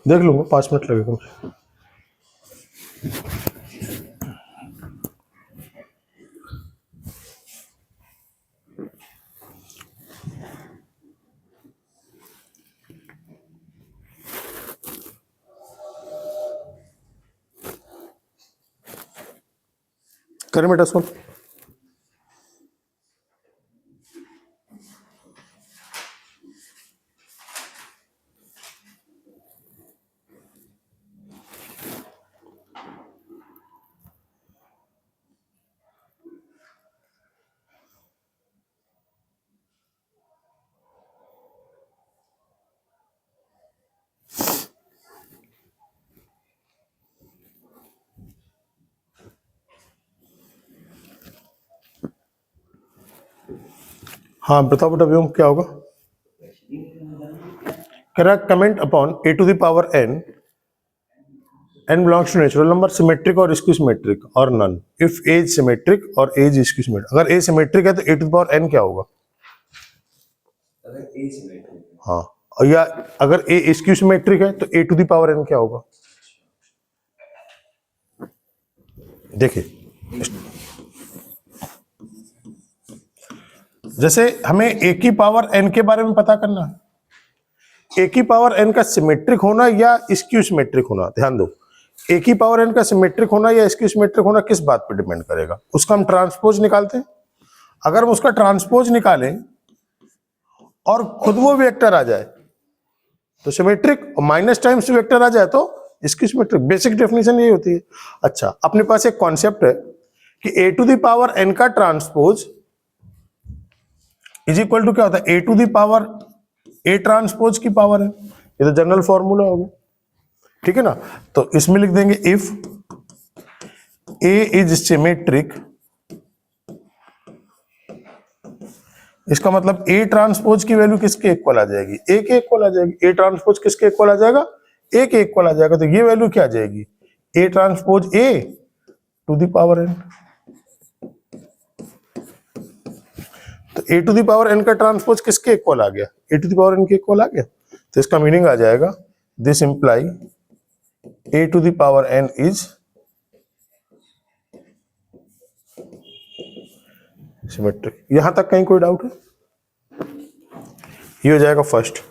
देख लूंगा, 5 मिनट लगेगा। करें बेटा सुन। हाँ बताओ बेटा व्योम क्या होगा। Correct comment upon a to the power n belongs to natural number, symmetric और skew symmetric और none if a is symmetric और a is skew symmetric। अगर a symmetric है तो a to the power n क्या होगा? अगर a symmetric है, हाँ, और या अगर a skew symmetric है तो a to the power n क्या होगा? देखिए जैसे हमें a की पावर n के बारे में पता करना है, a की पावर n का सिमेट्रिक होना या स्क्यू सिमेट्रिक होना। ध्यान दो, a की पावर n का सिमेट्रिक होना या स्क्यू सिमेट्रिक होना किस बात पे डिपेंड करेगा? उसका हम ट्रांसपोज निकालते हैं। अगर हम उसका ट्रांसपोज निकालें और खुद वो वेक्टर आ जाए तो सिमेट्रिक, और माइनस टाइम्स वेक्टर आ जाए तो स्क्यू सिमेट्रिक। बेसिक डेफिनेशन यही होती है। अच्छा, अपने पास एक कॉन्सेप्ट है कि a to the power n का ट्रांसपोज इज इक्वल टू क्या होता है? a to the power a transpose की पावर है। ये तो जनरल फॉर्मूला हो गया, ठीक है ना। तो इसमें लिख देंगे इफ a इज सिमेट्रिक, इसका मतलब a ट्रांसपोज की वैल्यू किसके इक्वल आ जाएगी? a के इक्वल आ जाएगी। a ट्रांसपोज किसके इक्वल आ जाएगा? a के इक्वल आ जाएगा। तो ये वैल्यू क्या आ जाएगी? a transpose a to the power n। तो a to the power n का ट्रांसपोज किसके इक्वल आ गया? a to the power n के इक्वल आ गया। तो इसका मीनिंग आ जाएगा this imply a to the power n is symmetric. यहां तक कहीं कोई डाउट है? ये हो जाएगा फर्स्ट।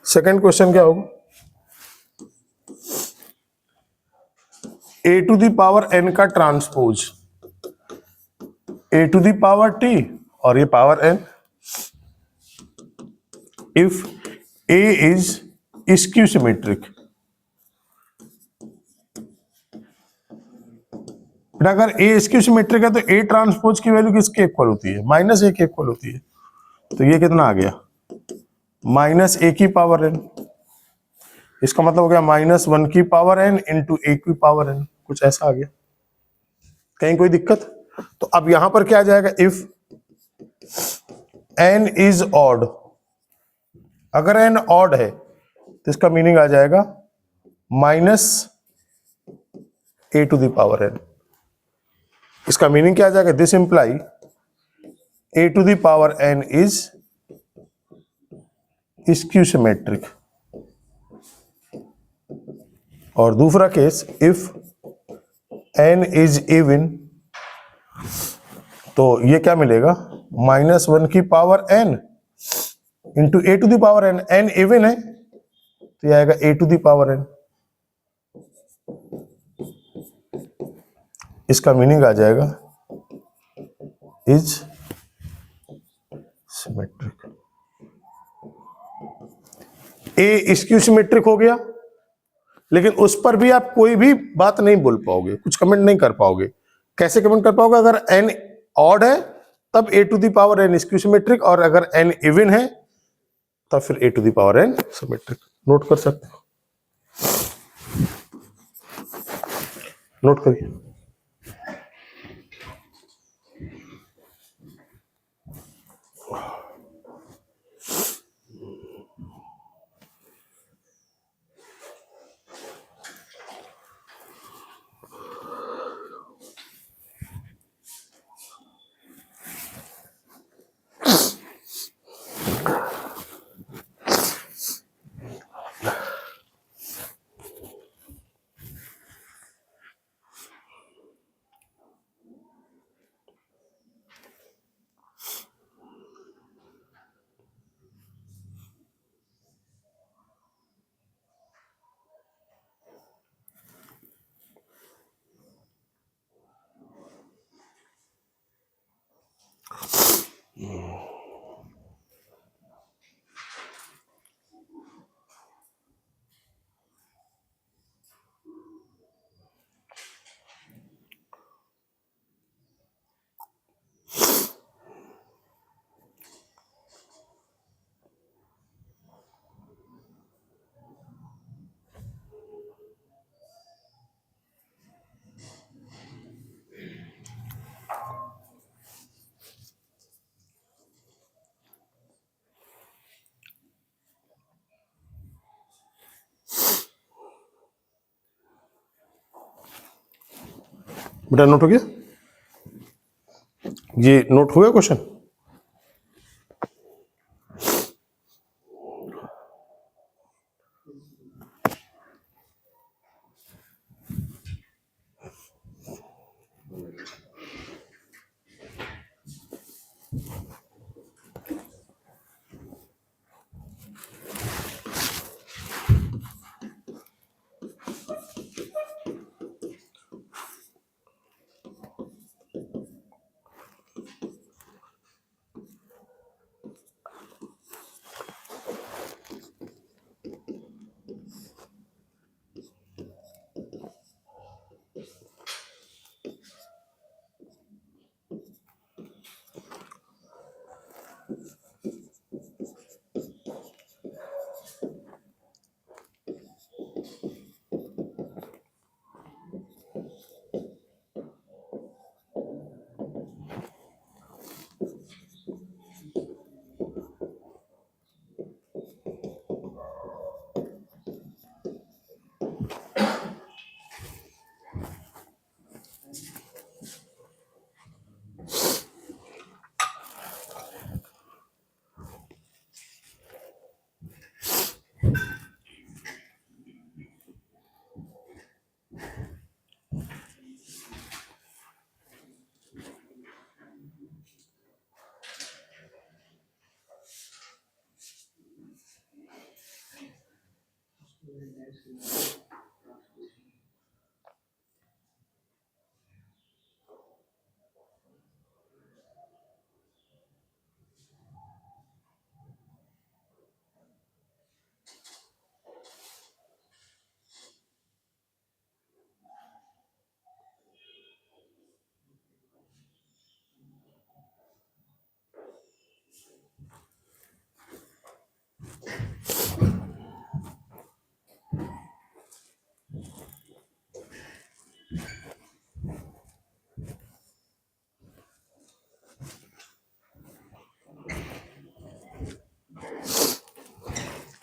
सेकंड क्वेश्चन क्या होगा? a to the power n का transpose a to the power t और ये power n if a is skew symmetric. अगर a स्क्यू सिमेट्रिक है तो a ट्रांसपोज की वैल्यू किसके इक्वल होती है? माइनस a के इक्वल होती है। तो ये कितना आ गया? माइनस a की पावर n। इसका मतलब हो गया -1 की पावर n इंटू a की पावर n। कुछ ऐसा आ गया। कहीं कोई दिक्कत? तो अब यहां पर क्या आ जाएगा? इफ n इज ऑड, अगर n ऑड है तो इसका मीनिंग आ जाएगा minus a to the power n। इसका मीनिंग क्या आ जाएगा? This imply a to the power n is skew symmetric. और दूसरा case if n is even, तो ये क्या मिलेगा? -1 की power n into a to the power n। n even है तो ये आएगा a to the power n। इसका मीनिंग आ जाएगा is symmetric. a skew symmetric हो गया, लेकिन उस पर भी आप कोई भी बात नहीं बोल पाओगे, कुछ कमेंट नहीं कर पाओगे। कैसे कमेंट कर पाओगे? अगर n ऑड है तब a to the power n skew symmetric, और अगर n इवन है तब फिर a to the power n symmetric. Note कर सकते हो, नोट करिए। बेटा नोट हो गया? ये नोट हो गया क्वेश्चन?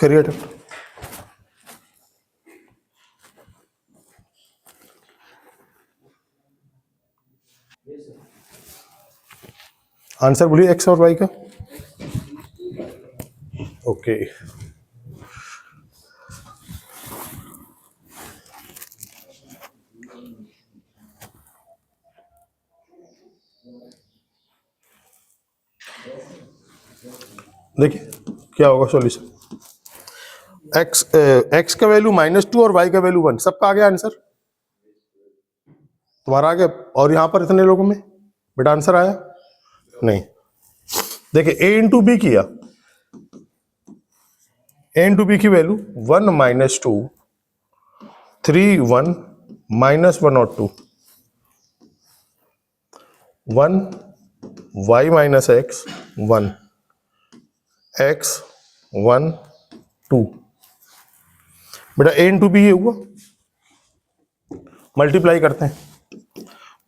करिए अटेम्प्ट। आंसर बोलिए एक्स और वाई का। ओके देखिए क्या होगा सॉल्यूशन। एक्स का वैल्यू -2 और वाई का वैल्यू 1, सबका आ गया आंसर? तुम्हारा आ गया? और यहां पर इतने लोगों में बेटा आंसर आया नहीं? देखिए ए इंटू बी किया, ए इंटू बी की वैल्यू 1 -2 3 1 -1 और 2 1 y माइनस एक्स 1 x 1 2। बेटा ए इंटू बी ये हुआ, मल्टीप्लाई करते हैं।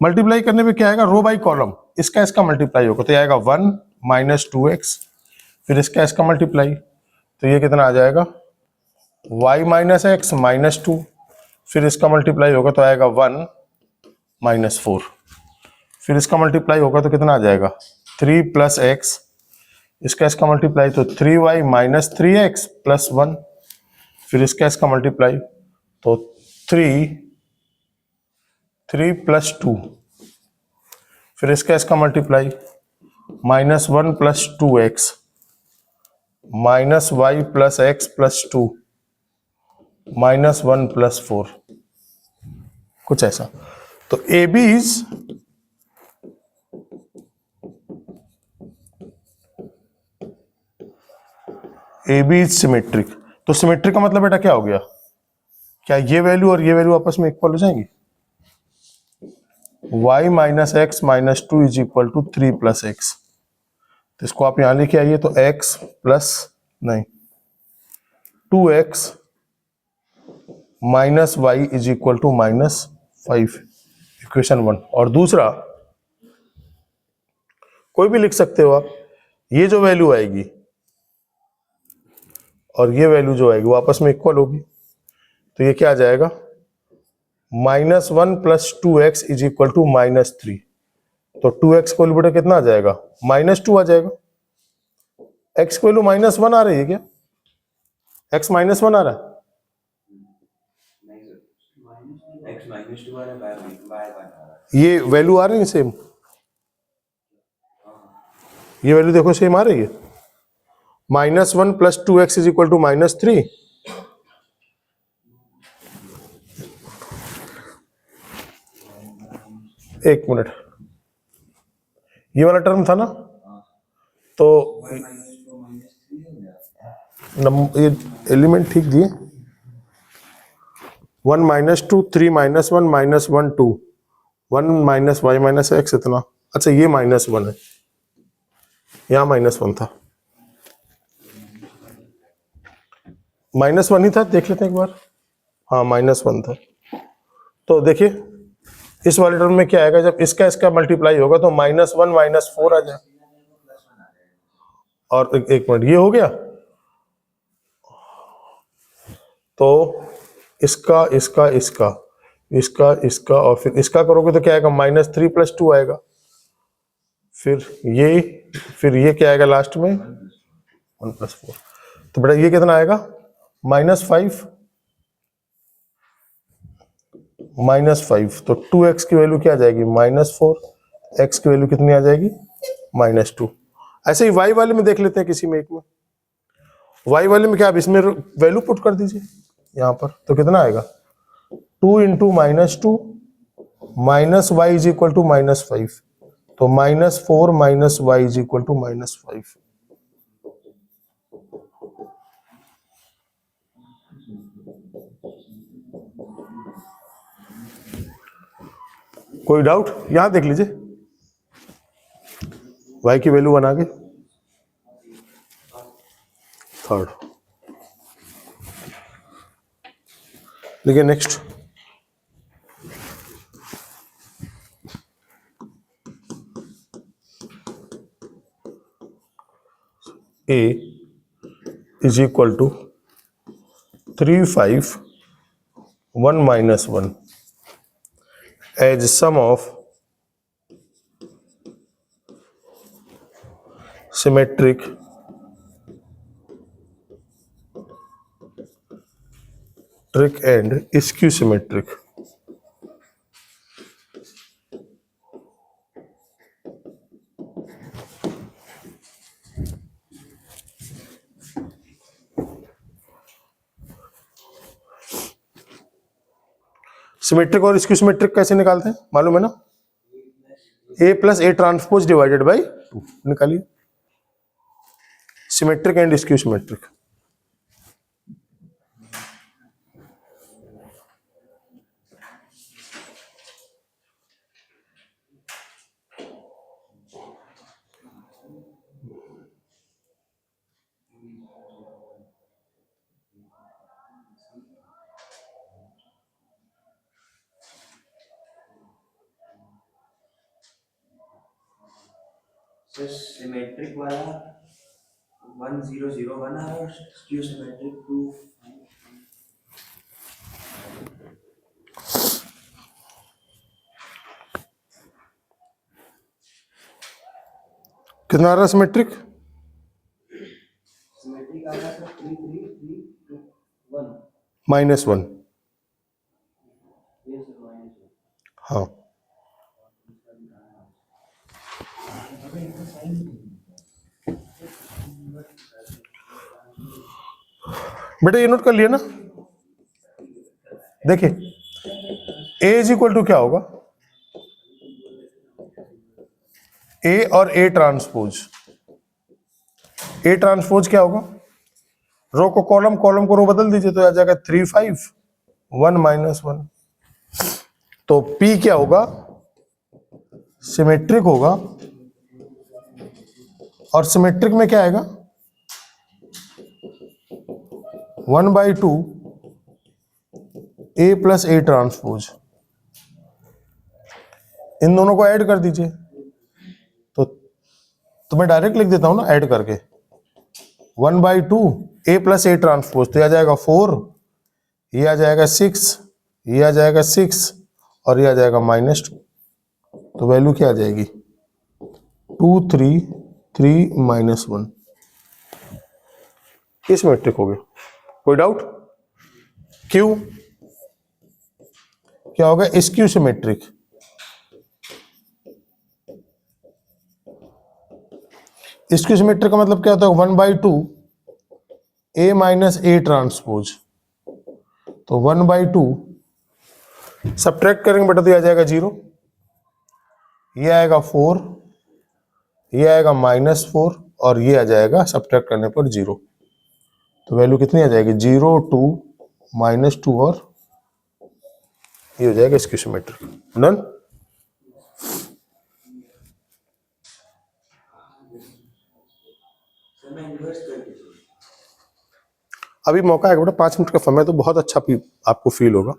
मल्टीप्लाई करने में क्या आएगा? रो बाई कॉलम, इसका मल्टीप्लाई होगा तो ये आएगा 1 - 2x, फिर इसका मल्टीप्लाई, तो ये कितना आ जाएगा? y माइनस एक्स -2, फिर इसका मल्टीप्लाई होगा तो आएगा 1 - 4, फिर इसका मल्टीप्लाई होगा तो कितना आ जाएगा? 3 + x, इसका मल्टीप्लाई तो 3y - 3x + 1, फिर इसका मल्टीप्लाई तो 3 + 2, फिर इसका मल्टीप्लाई -1 + 2x -y + x + 2 -1 + 4, कुछ ऐसा। तो ए बी इज सिमेट्रिक। तो सिमेट्रिक का मतलब बेटा क्या हो गया? क्या ये वैल्यू और ये वैल्यू आपस में इक्वल हो जाएंगी? y - x - 2 = 3 + x, तो इसको आप यहां लेके आइए तो x प्लस नहीं 2x - y = -5, इक्वेशन 1। और दूसरा कोई भी लिख सकते हो आप, ये जो वैल्यू आएगी और ये वैल्यू जो आएगी वो आपस में इक्वल होगी, तो ये क्या आ जाएगा? -1 + 2x इज इक्वल टू -3, तो 2x को बेटा कितना आ जाएगा, -2 आ जाएगा। x को वैल्यू -1 आ रही है क्या, x -1 आ रहा है, नहीं सर, x -2 आ रहा है, y 1 आ रहा है। ये वैल्यू आ रही है सेम, ये वैल्यू देखो सेम आ रही है, -1 + 2x इज इक्वल टू -3। एक मिनट, ये वाला टर्म था ना, तो ये एलिमेंट ठीक दिए, 1 - 2 3 - 1 -1 2 1 - y - x इतना, अच्छा ये -1 है, यहाँ -1 था, -1 ही था, देख लेते हैं एक बार, हाँ -1 था। तो देखिए इस वाले टर्म में क्या आएगा, जब इसका इसका मल्टीप्लाई होगा तो -1 -4 आ जाए, और एक मिनट ये हो गया, तो इसका इसका इसका इसका इसका और फिर इसका करोगे तो क्या आएगा, -3 + 2 आएगा, फिर ये क्या आएगा लास्ट में 1 + 4, तो बेटा ये कितना आएगा, -5 -5, तो 2x की वैल्यू क्या आ जाएगी, -4, x की वैल्यू कितनी आ जाएगी, -2। ऐसे ही y वाले में देख लेते हैं, किसी में एक में, y वाले में क्या, आप इसमें वैल्यू पुट कर दीजिए यहाँ पर, तो कितना आएगा, 2 × -2 -y इज इक्वल टू -5, तो -4 - y इज इक्वल टू -5। कोई डाउट, यहां देख लीजिए, y की वैल्यू बना के, थर्ड। देखिए next, a is equal to 3 5 1 - 1 as sum of symmetric and skew symmetric। Symmetric और स्क्यू सिमेट्रिक कैसे निकालते हैं, मालूम है ना, a + a transpose divided by 2, निकालिए symmetric and skew symmetric. Sir symmetric वाला 1 0 0 1 आ रहा है, और स्क्यू सिमेट्रिक 2 कितना आ रहा है सिमेट्रिक, सिमेट्रिक आ रहा है सर 3 3 3 1 -1, ये सर -1। हाँ बेटा ये नोट कर लिया ना, देखिए a इज इक्वल टू क्या होगा, a और a ट्रांसपोज, a ट्रांसपोज क्या होगा, रो को कॉलम, कॉलम को रो बदल दीजिए तो आ जाएगा 3 5 1 -1, तो p क्या होगा, सिमेट्रिक होगा, और सिमेट्रिक में क्या आएगा, 1/2 a + a ट्रांसपोज, इन दोनों को ऐड कर दीजिए, तो मैं डायरेक्ट लिख देता हूं ना ऐड करके, 1/2 a + a ट्रांसपोज, तो आ जाएगा 4, ये आ जाएगा 6, ये आ जाएगा 6 और ये आ जाएगा -2, तो वैल्यू क्या आ जाएगी 2 3 3 -1। ये सिमेट्रिक हो गया, कोई डाउट? क्यों क्या होगा स्क्यू सिमेट्रिक। स्क्यू सिमेट्रिक का मतलब क्या होता है 1/2 A माइनस A ट्रांसपोज, तो 1/2 सब्ट्रैक्ट करेंगे बेटा तो ये आ जाएगा 0, ये आएगा 4, ये आएगा -4 और ये आ जाएगा सब्ट्रैक्ट करने पर 0, तो वैल्यू कितनी आ जाएगी 0 2 -2 और ये हो जाएगा स्क्यू सिमेट्रिक। डन। सर मैं इन्वर्स करके अभी मौका है बेटा, 5 मिनट का समय, तो बहुत अच्छा आपको फील होगा।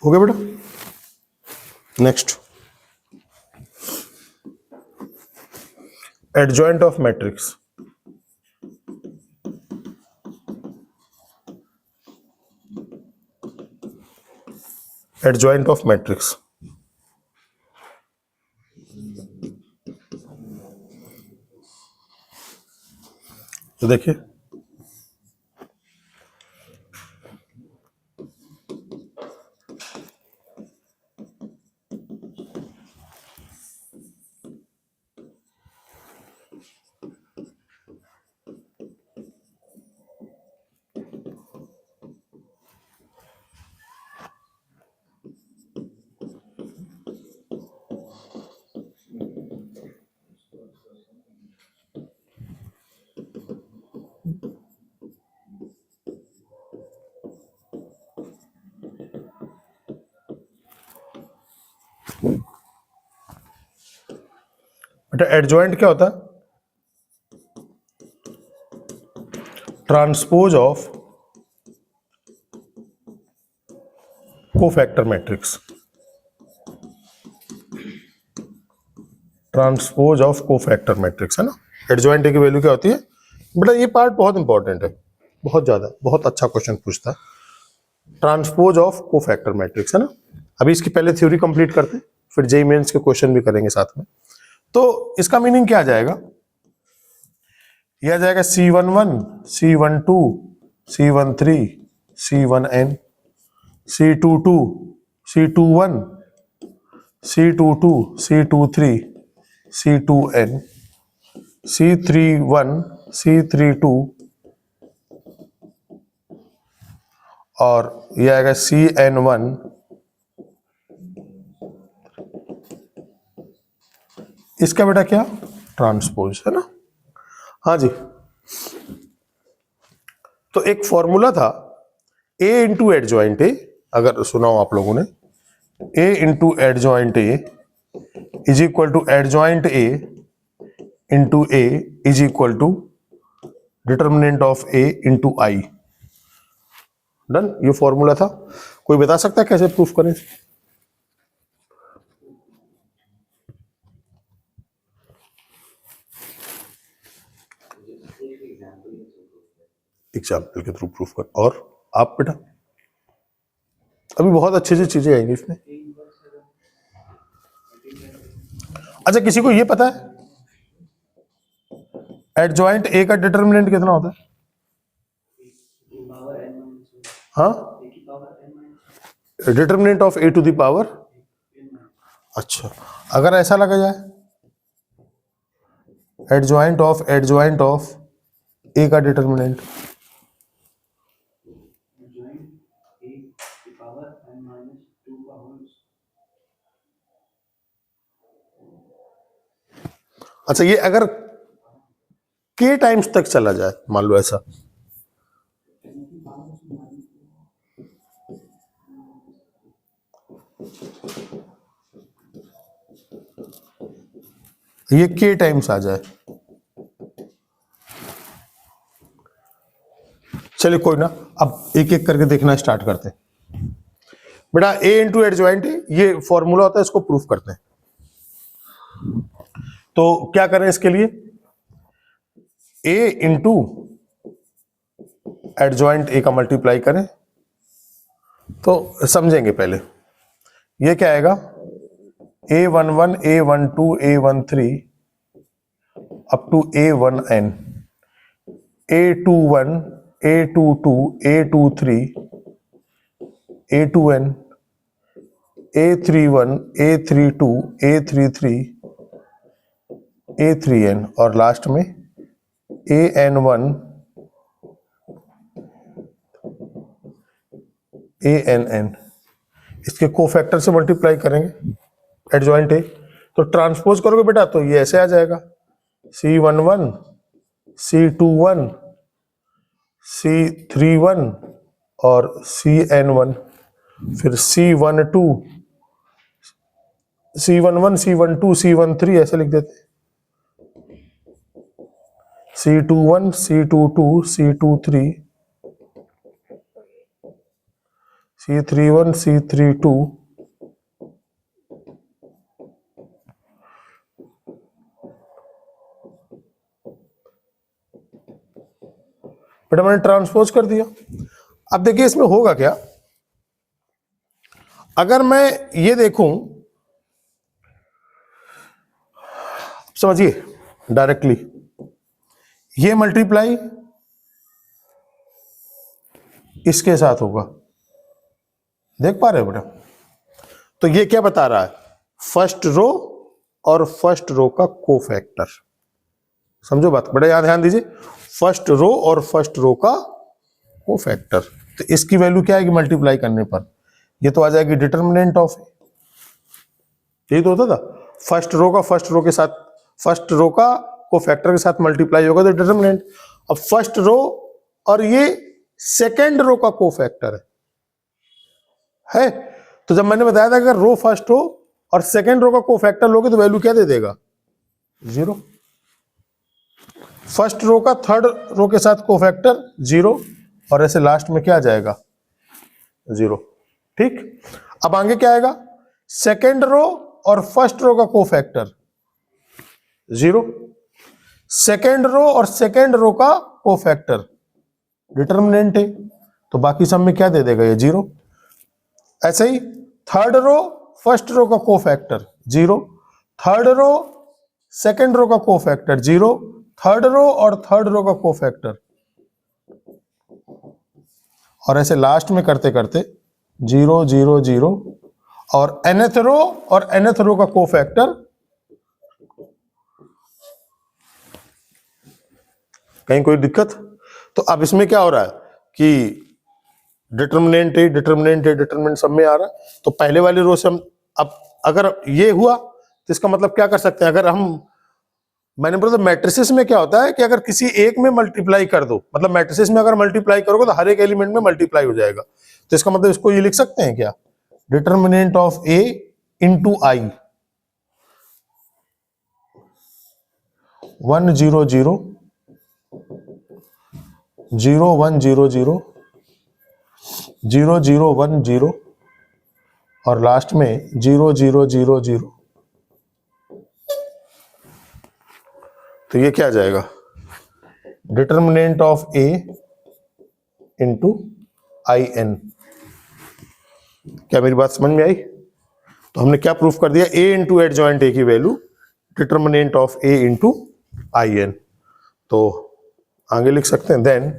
हो गया बेटा। Next, adjoint of matrix. Adjoint of matrix, तो देखिए बेटा, एडजॉइंट क्या होता है? Transpose of cofactor matrix. Transpose of cofactor matrix है ना। एडजॉइंट की वैल्यू क्या होती है बेटा? ये पार्ट बहुत इंपॉर्टेंट है, बहुत ज्यादा, बहुत अच्छा क्वेश्चन पूछता है। ट्रांसपोज ऑफ कोफैक्टर मैट्रिक्स है ना। अभी इसकी पहले थ्योरी कंप्लीट करते हैं, फिर जेईई मेंस के क्वेश्चन भी करेंगे साथ में। तो इसका मीनिंग क्या आ जाएगा? यह आ जाएगा C11 C12 C13 C1n C22 C21 C22 C23 C2n C31 C32 और यह आएगा CN1 इसका बेटा क्या, ट्रांसपोज, है ना। हाँ जी, तो एक फॉर्मूला था ए इंटू एडजॉइंट ए, अगर सुना हो आप लोगों ने, A into adjoint A is equal to adjoint A into A is equal to determinant of A into I. Done, ये फॉर्मूला था। कोई बता सकता है कैसे प्रूफ करें? एग्जाम्पल के थ्रू प्रूफ कर। और आप बेटा, अभी बहुत अच्छी अच्छी चीजें आएंगी इसमें। अच्छा, किसी को ये पता है एडजॉइंट ए का डिटर्मिनेंट कितना होता है? हाँ, determinant of A to the power. अच्छा, अगर ऐसा लगा जाए एडजॉइंट ऑफ ए का डिटर्मिनेंट, अच्छा ये अगर के टाइम्स तक चला जाए, मान लो ऐसा, ये के टाइम्स आ जाए, चलिए कोई ना, अब एक एक करके देखना स्टार्ट करते हैं। बेटा ए इंटू एडजॉइंट ये फॉर्मूला होता है, इसको प्रूफ करते हैं। तो क्या करें इसके लिए, ए इंटू एडजॉइंट ए का मल्टीप्लाई करें तो समझेंगे। पहले ये क्या आएगा, A11 A12 A13 up to A1n, A21 A22 A23 A2n A31 A32 A33 A3n और लास्ट में AN1 ANn। इसके कोफैक्टर से मल्टीप्लाई करेंगे एडजॉइंट ए, तो ट्रांसपोज करोगे बेटा तो ये ऐसे आ जाएगा, C11 C21 C31 और CN1, फिर C12 C11 C12 C13 ऐसे लिख देते, C21 C22 C23 C31 C32 बेटा मैंने ट्रांसपोज कर दिया। अब देखिए इसमें होगा क्या, अगर मैं ये देखूं, समझिए डायरेक्टली, ये मल्टीप्लाई इसके साथ होगा, देख पा रहे हो बेटा? तो ये क्या बता रहा है, फर्स्ट रो और फर्स्ट रो का कोफैक्टर। समझो बात, बड़ा याद ध्यान दीजिए, फर्स्ट रो और फर्स्ट रो का कोफैक्टर। तो इसकी वैल्यू क्या आएगी मल्टीप्लाई करने पर, ये तो आ जाएगी डिटर्मिनेंट ऑफ, यही तो होता था, फर्स्ट रो का फर्स्ट रो के साथ, फर्स्ट रो का कोफैक्टर के साथ मल्टीप्लाई होगा तो डिटर्मिनेंट। अब फर्स्ट रो और ये सेकेंड रो का कोफैक्टर है। तो जब मैंने बताया था अगर रो फर्स्ट रो और सेकेंड रो का कोफैक्टर लोगे तो वैल्यू क्या दे देगा, 0। फर्स्ट रो का थर्ड रो के साथ कोफैक्टर 0 और ऐसे लास्ट में क्या आ जाएगा, 0। ठीक, अब आगे क्या आएगा, सेकेंड रो और फर्स्ट रो का कोफैक्टर 0, सेकेंड रो और सेकेंड रो का कोफैक्टर डिटर्मिनेंट है, तो बाकी सब में क्या दे देगा, ये 0। ऐसे ही थर्ड रो फर्स्ट रो का cofactor 0, third row second row का कोफैक्टर 0, थर्ड रो और थर्ड रो का कोफैक्टर, और ऐसे लास्ट में करते करते 0 0 0 और nth रो और nth रो का कोफैक्टर। कहीं कोई दिक्कत? तो अब इसमें क्या हो रहा है कि डिटर्मिनेंट है, डिटर्मिनेंट है, डिटर्मिनेंट सब में आ रहा है। तो पहले वाली रो से हम, अब अगर ये हुआ तो इसका मतलब क्या कर सकते हैं, अगर हम, मैंने बोला तो मैट्रिसेस में क्या होता है कि अगर किसी एक में मल्टीप्लाई कर दो, मतलब मैट्रिसेस में अगर मल्टीप्लाई करोगे तो हर एक एलिमेंट में मल्टीप्लाई हो जाएगा, तो इसका मतलब इसको ये लिख सकते हैं क्या, डिटर्मिनेंट ऑफ ए इंटू आई 1 0 0 0 1 0 0 0 0 1 0 और लास्ट में 0 0 0 0। तो ये क्या आ जाएगा, determinant of A into I N. क्या मेरी बात समझ में आई? तो हमने क्या प्रूफ कर दिया, ए इंटू एडजॉइंट ए की value determinant of A into I N. तो आगे लिख सकते हैं, then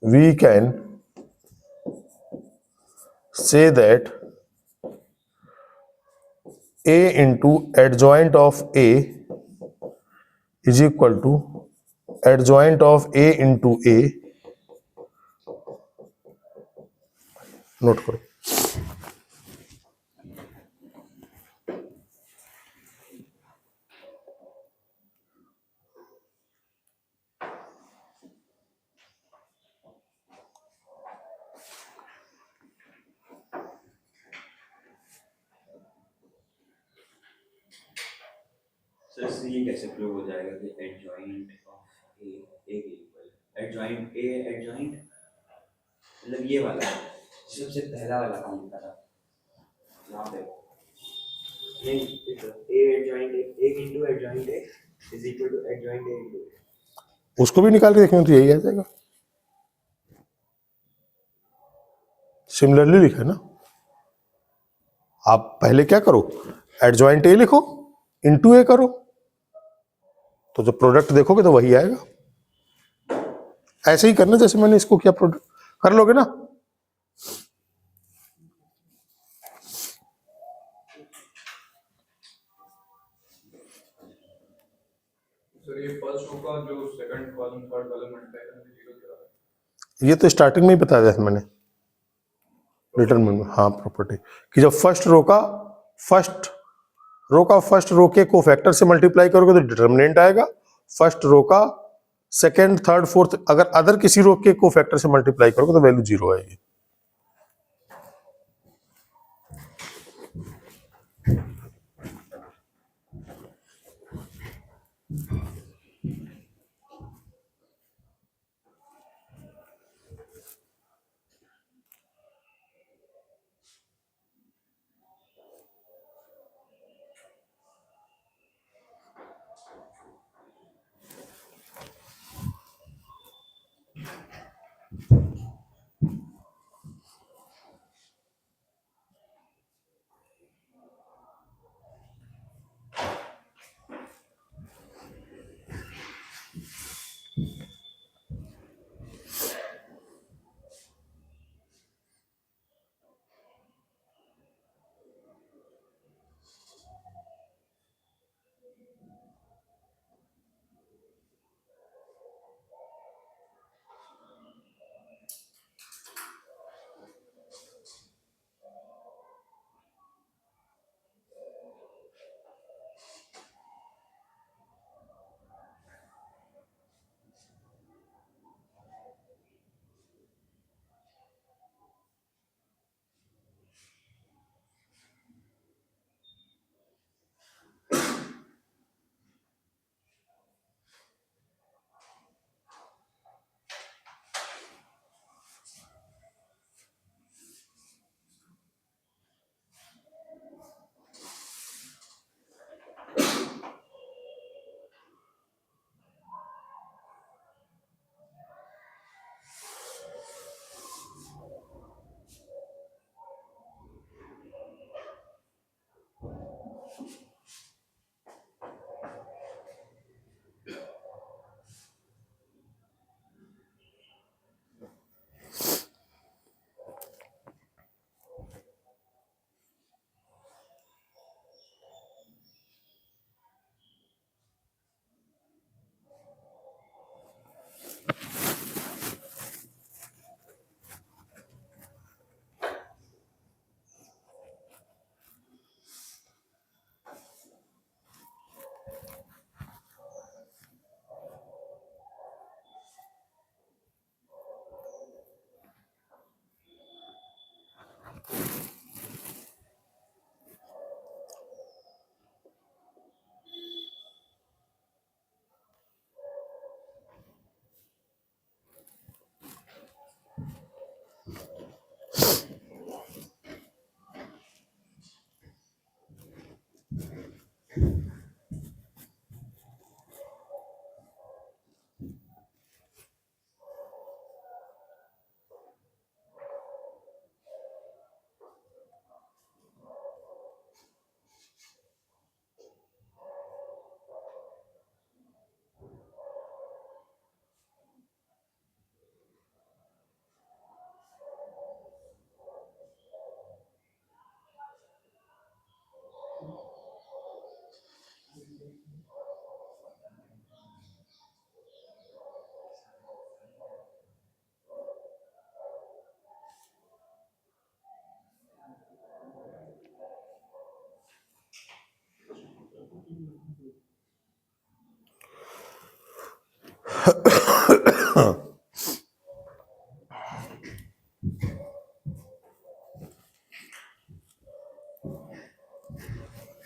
we can say that a into adjoint of a is equal to adjoint of a into a, note करो, सर इससे ये कैसे प्रूव हो जाएगा कि एडजॉइंट ऑफ ए ए के इक्वल एडजॉइंट ए एडजॉइंट, मतलब ये वाला सबसे पहला वाला काम लिखा था यहाँ पे, नहीं A adjoint A into adjoint A is equal to adjoint A into, उसको भी निकाल के देखेंगे तो यही आ जाएगा, सिमिलरली लिखा है ना। आप पहले क्या करो, एडजॉइंट ए लिखो, इंटू ए करो, तो जो प्रोडक्ट देखोगे तो वही आएगा। ऐसे ही करना जैसे मैंने इसको किया, प्रोडक्ट कर लोगे ना। सर ये फर्स्ट रो का जो second column third column multiply करने में जीरो दे रहा है, ये तो स्टार्टिंग में ही बताया था मैंने, डिटरमिनेंट, हाँ प्रॉपर्टी, कि जब फर्स्ट रो के कोफैक्टर से मल्टीप्लाई करोगे तो डिटरमिनेंट आएगा, फर्स्ट रो का सेकंड थर्ड फोर्थ अगर अदर किसी रो के कोफैक्टर से मल्टीप्लाई करोगे तो वैल्यू जीरो आएगी।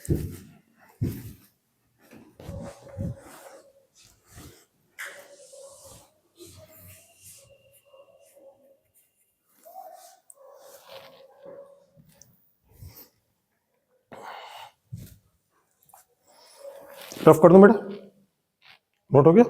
रफ कर दूं बेटा, नोट हो गया?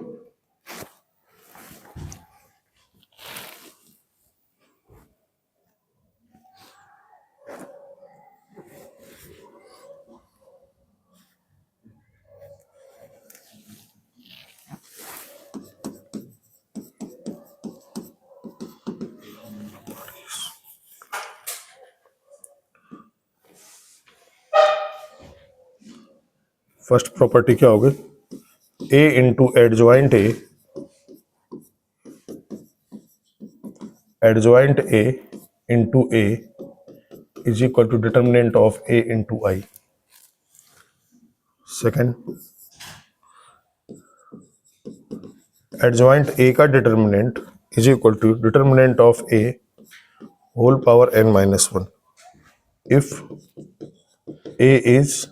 फर्स्ट प्रॉपर्टी क्या होगी? A into adjoint A into A is equal to determinant of A into I. Second, adjoint A का determinant is equal to determinant of A whole power n minus one if A is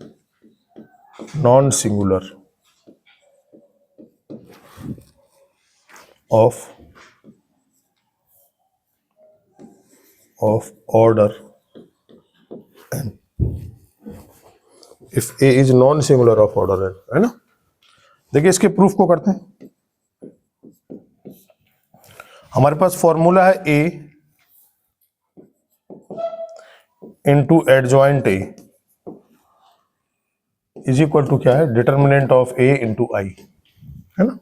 non singular of order n. If a is non-singular of order n, है ना? देखिए इसके proof को करते हैं. हमारे पास फॉर्मूला है a into adjoint a is equal to क्या है? Determinant of a into I, है ना?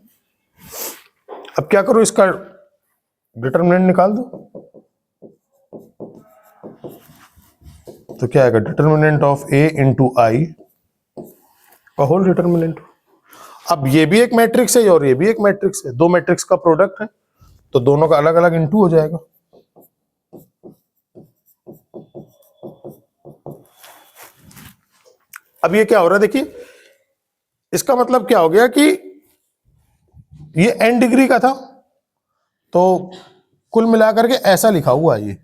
अब क्या करो, इसका डिटर्मिनेंट निकाल दो. तो क्या आएगा? डिटर्मिनेंट ऑफ a इंटू आई का होल डिटर्मिनेंट. अब ये भी एक मैट्रिक्स है और ये भी एक मैट्रिक्स है, दो मैट्रिक्स का प्रोडक्ट है, तो दोनों का अलग अलग इंटू हो जाएगा. अब ये क्या हो रहा है देखिए, इसका मतलब क्या हो गया कि ये n डिग्री का था, तो कुल मिलाकर के ऐसा लिखा हुआ है ये.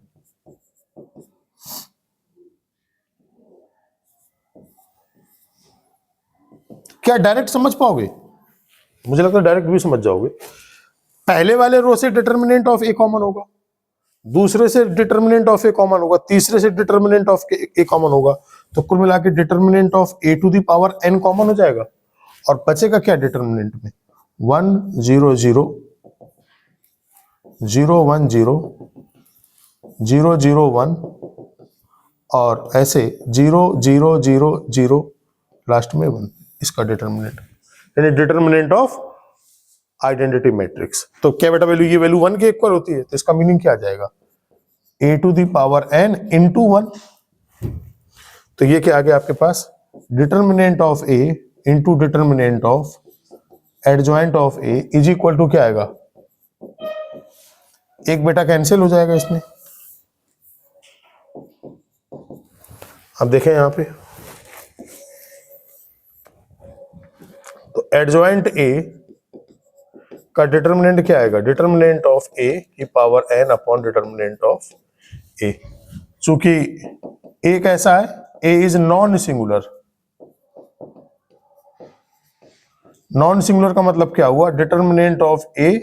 क्या डायरेक्ट समझ पाओगे? मुझे लगता है डायरेक्ट भी समझ जाओगे. पहले वाले रो से डिटर्मिनेंट ऑफ ए कॉमन होगा, दूसरे से डिटर्मिनेंट ऑफ ए कॉमन होगा, तीसरे से डिटर्मिनेंट ऑफ ए कॉमन होगा, तो कुल मिला के determinant of A to the power n common हो जाएगा. और बचेगा क्या डिटर्मिनेंट में? 1 0 0 0 1 0 0 0 1 और ऐसे 0 0 0 0 लास्ट में 1. इसका डिटर्मिनेंट यानी डिटर्मिनेंट ऑफ आइडेंटिटी मैट्रिक्स. तो क्या बेटा वैल्यू, ये वैल्यू 1 के इक्वल होती है, तो इसका मीनिंग क्या आ जाएगा? a to the power n into 1. तो ये क्या आ गया आपके पास? Determinant of a into determinant of adjoint of a is equal to क्या आएगा? एक बेटा कैंसिल हो जाएगा इसमें. अब देखें यहां पे, तो एडजॉइंट a का डिटर्मिनेंट क्या आएगा? डिटर्मिनेंट ऑफ a की power n upon determinant of a. चूंकि a कैसा है? a is non singular. Non singular का मतलब क्या हुआ? डिटर्मिनेंट ऑफ a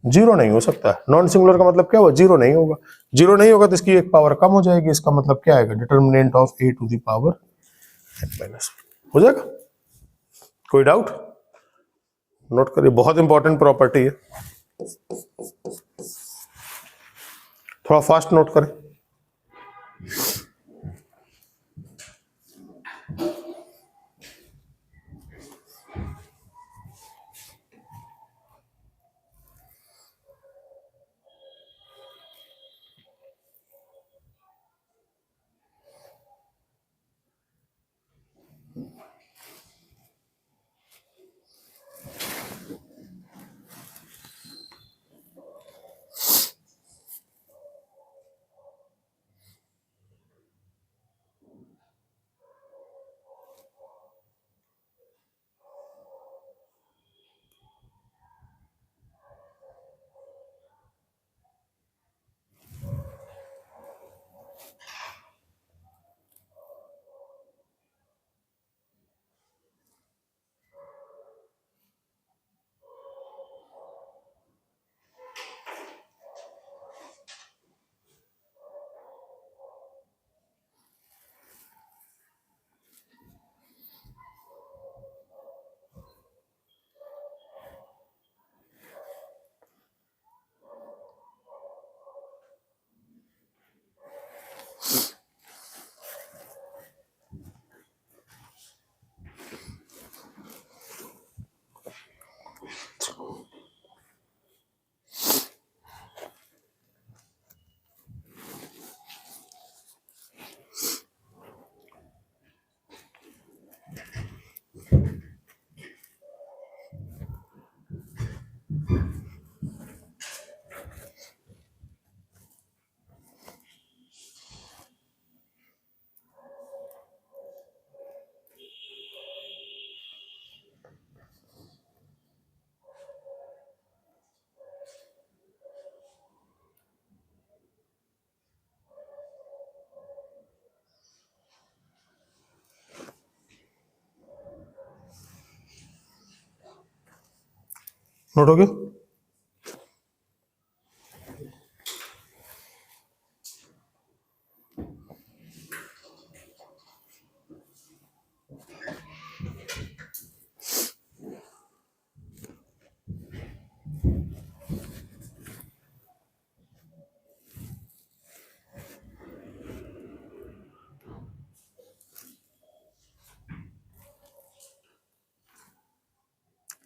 जीरो नहीं हो सकता. नॉन सिंगुलर का मतलब क्या हुआ? जीरो नहीं होगा. जीरो नहीं होगा तो इसकी एक पावर कम हो जाएगी. इसका मतलब क्या आएगा? Determinant of a to the power n minus हो जाएगा. कोई डाउट? नोट करिए, बहुत इंपॉर्टेंट प्रॉपर्टी है, थोड़ा फास्ट नोट करें. नोट हो गया?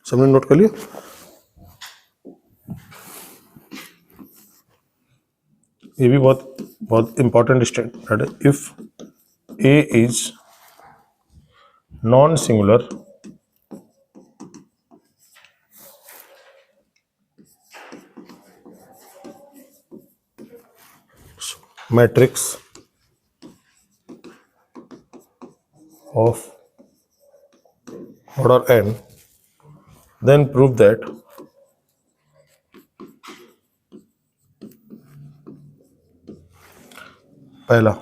सबने नोट कर लिया? ये भी बहुत बहुत इंपॉर्टेंट स्टेटमेंट है। If A is non singular matrix of order n, then prove that पहला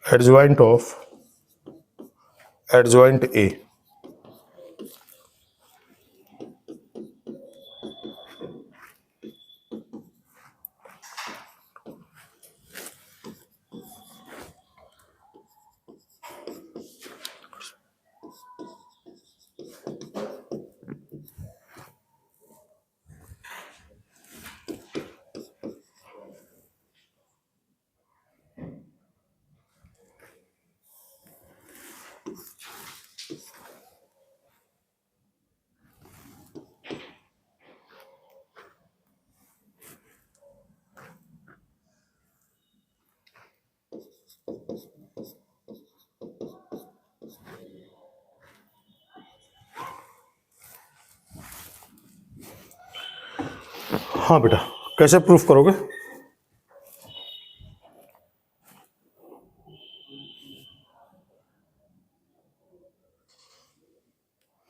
adjoint of adjoint A, हाँ बेटा कैसे प्रूफ करोगे?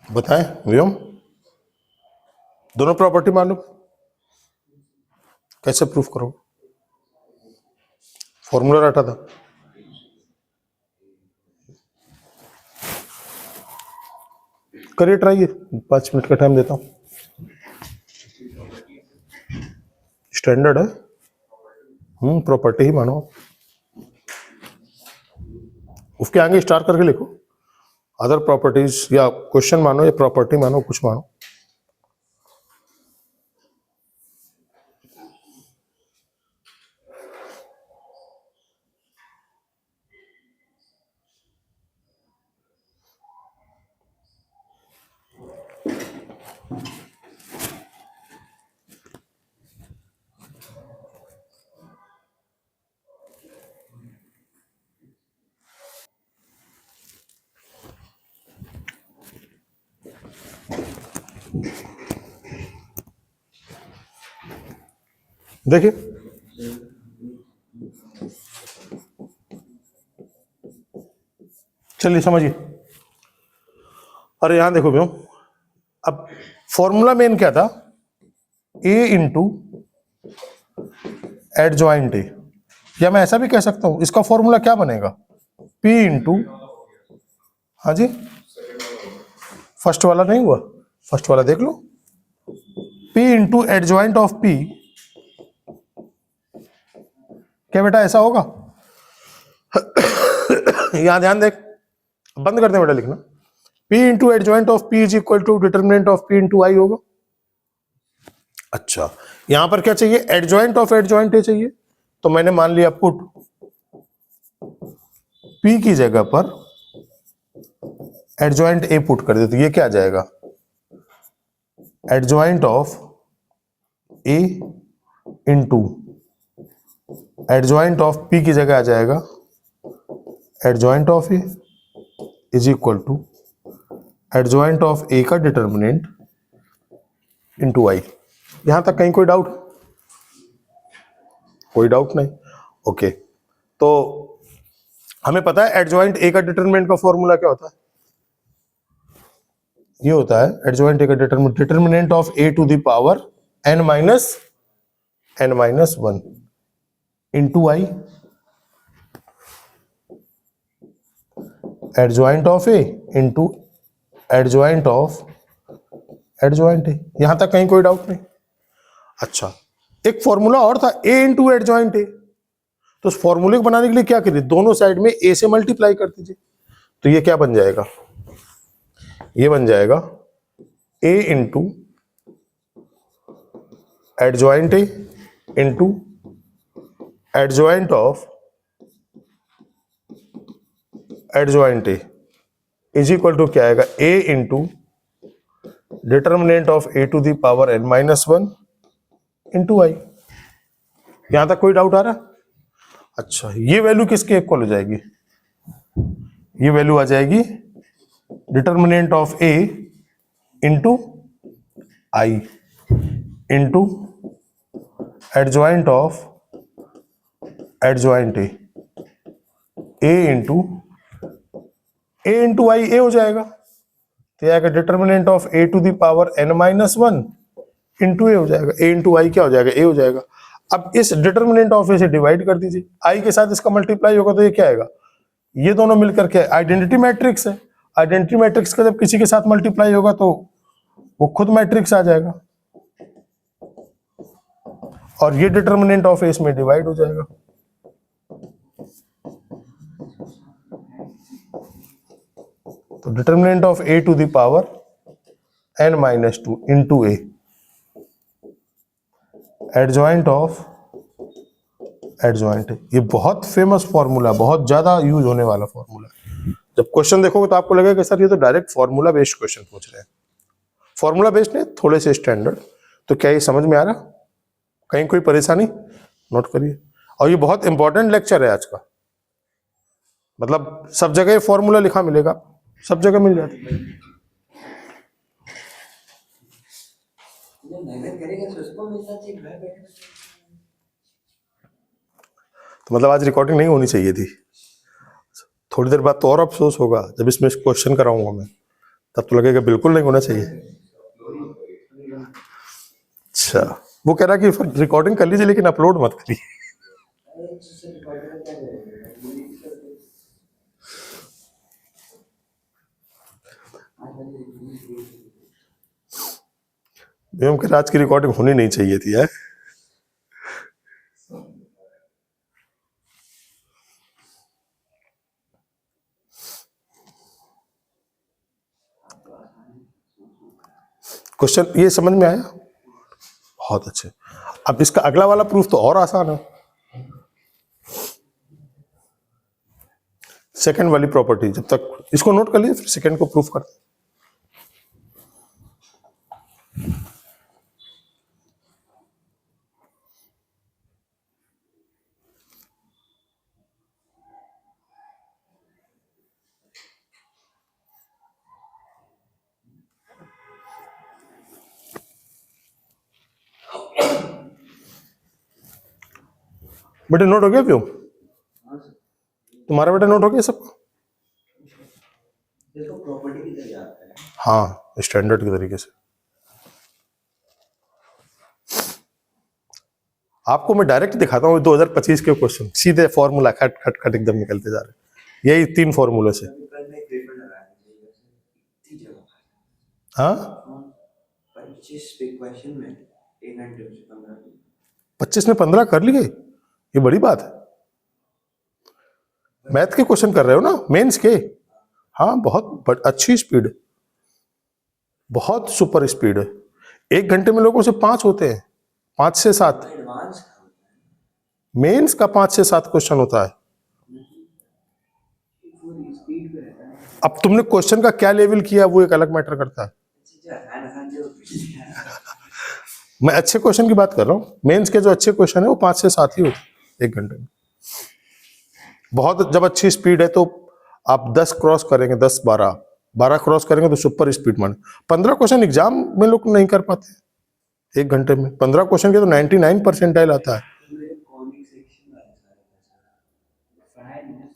बताएं व्योम, दोनों प्रॉपर्टी मालूम, कैसे प्रूफ करोगे? फॉर्मूला रटा था। करिए ट्राई, 5 मिनट का टाइम देता हूं। स्टैंडर्ड है, प्रॉपर्टी ही मानो, उसके आगे स्टार करके लिखो, अदर प्रॉपर्टीज या क्वेश्चन मानो या प्रॉपर्टी मानो, कुछ मानो। देखिए चलिए समझिए। अरे यहां देखो भैया, अब फॉर्मूला मेन क्या था? ए इंटू एडजॉइंट ए, या मैं ऐसा भी कह सकता हूं, इसका फॉर्मूला क्या बनेगा? पी इंटू, हाँ जी, फर्स्ट वाला नहीं हुआ, फर्स्ट वाला देख लो, P into adjoint of P. क्या बेटा ऐसा होगा? यहां ध्यान देख, बंद कर दे बेटा लिखना, P into adjoint of P is equal to determinant of P into I होगा। अच्छा यहां पर क्या चाहिए? एडजॉइंट ऑफ एडजॉइंट ए चाहिए, तो मैंने मान लिया पुट P की जगह पर एडजॉइंट ए पुट कर दे, तो ये क्या आ जाएगा? Adjoint of A into adjoint of P की जगह आ जाएगा adjoint of A is equal to adjoint of A का डिटर्मिनेंट इंटू आई। यहां तक कहीं कोई डाउट? कोई डाउट नहीं। ओके, तो हमें पता है एडजॉइंट ए का डिटर्मिनेंट का फॉर्मूला क्या होता है? ये होता है एडजॉइंट ए का determinant of A to the power n minus 1 into I, adjoint of A into adjoint of adjoint A, यहां तक कहीं कोई डाउट नहीं। अच्छा, एक फॉर्मूला और था ए इंटू एडजॉइंट ए, तो उस फॉर्मूले को बनाने के लिए क्या करिए, दोनों साइड में ए से मल्टीप्लाई कर दीजिए। तो ये क्या बन जाएगा, ये बन जाएगा A into adjoint A into adjoint of adjoint A is equal to क्या आएगा, A into determinant of A to the power N minus one into I. यहां तक कोई डाउट आ रहा? अच्छा, ये वैल्यू किसके इक्वल हो जाएगी, ये वैल्यू आ जाएगी determinant of A into I into adjoint of adjoint A into I, A हो जाएगा। तो ये आएगा determinant of A to the power N minus one into A हो जाएगा, ए इंटू आई क्या हो जाएगा, ए हो जाएगा। अब इस डिटर्मिनेंट ऑफ ए से डिवाइड कर दीजिए, आई के साथ इसका मल्टीप्लाई होगा तो ये क्या आएगा, ये दोनों मिलकर के आइडेंटिटी मैट्रिक्स है। आइडेंटिटी मैट्रिक्स का जब किसी के साथ मल्टीप्लाई होगा तो वो खुद मैट्रिक्स आ जाएगा, और ये डिटर्मिनेंट ऑफ ए इसमें डिवाइड हो जाएगा। तो determinant of A to the power N minus two into A adjoint of adjoint, ये बहुत फेमस फॉर्मूला, बहुत ज्यादा यूज होने वाला फॉर्मूला। जब क्वेश्चन देखोगे तो आपको लगेगा कि सर ये तो डायरेक्ट फॉर्मूला बेस्ड क्वेश्चन पूछ रहे हैं। फॉर्मूला बेस्ड नहीं, थोड़े से स्टैंडर्ड। तो क्या ये समझ में आ रहा, कहीं कोई परेशानी, नोट करिए। और ये बहुत इंपॉर्टेंट लेक्चर है आज का, मतलब सब जगह फॉर्मूला लिखा मिलेगा, सब जगह मिल जाता है। मेहनत करेगा तो उसको मिलता है, घर बैठे। तो मतलब आज रिकॉर्डिंग नहीं होनी चाहिए थी। थोड़ी देर बाद तो और अफसोस होगा जब इसमें क्वेश्चन कराऊंगा मैं, तब तो लगेगा बिल्कुल नहीं होना चाहिए। अच्छा, वो कह रहा कि रिकॉर्डिंग कर लीजिए लेकिन अपलोड मत करिए। एवं कि आज की रिकॉर्डिंग होनी नहीं चाहिए थी है? क्वेश्चन ये समझ में आया, बहुत अच्छे। अब इसका अगला वाला प्रूफ तो और आसान है। सेकंड वाली प्रॉपर्टी, जब तक इसको नोट कर लीजिए फिर सेकंड को प्रूफ करते हैं। बेटे नोट हो गया क्यों, तुम्हारा बेटा नोट हो गया सब? देखो प्रॉपर्टी की तरह आता है। हाँ, स्टैंडर्ड के तरीके से। आपको मैं डायरेक्ट दिखाता हूँ 2025 के क्वेश्चन, सीधे फॉर्मूला खट खट खट एकदम निकलते जा रहे हैं, यही 3 फॉर्मूले से। हाँ, 25 क्वेश्चन में 1 घंटे में 15। 25 में 15 कर लिए, ये बड़ी बात है। मैथ के क्वेश्चन कर रहे हो ना, मेंस के? हाँ, बहुत अच्छी स्पीड, बहुत सुपर स्पीड है। 1 घंटे में लोगों से 5 होते हैं, 5 से 7। एडवांस मेंस का 5 से 7 क्वेश्चन होता है। पूरी स्पीड पे रहता है। अब तुमने क्वेश्चन का क्या लेवल किया वो एक अलग मैटर करता है। मैं अच्छे क्वेश्चन की बात कर रहा हूँ, मेंस के जो अच्छे क्वेश्चन है वो 5 से 7 ही होते हैं 1 घंटे में। बहुत जब अच्छी स्पीड है तो आप 10 क्रॉस करेंगे, 10 12 क्रॉस करेंगे तो सुपर स्पीड माने। 15 क्वेश्चन एग्जाम में लोग नहीं कर पाते 1 घंटे में। 15 क्वेश्चन के तो 99 परसेंटाइल आता है।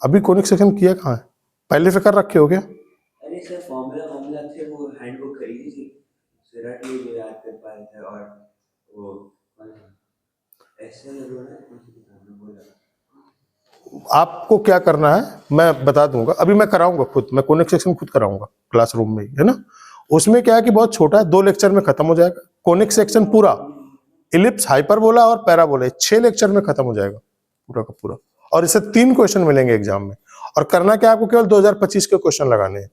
अभी कॉनिक सेक्शन किया कहाँ है, पहले से कर रखे हो क्या? अरे सर फॉर्मूला थे, वो हैंडबुक खरीदी थी, सिरा के लिए याद कर पाए थे। और वो ऐसे बोला, आपको क्या करना है मैं बता दूंगा, अभी मैं कराऊंगा खुद, मैं कोनिक सेक्शन खुद कराऊंगा क्लासरूम में ही, है ना। उसमें क्या है कि बहुत छोटा है, 2 लेक्चर में खत्म हो जाएगा कोनिक सेक्शन पूरा, इलिप्स, हाइपरबोला और पैराबोला 6 लेक्चर में खत्म हो जाएगा पूरा का पूरा। और इससे 3 क्वेश्चन मिलेंगे एग्जाम में। और करना क्या, आपको केवल 2025 के क्वेश्चन लगाने हैं,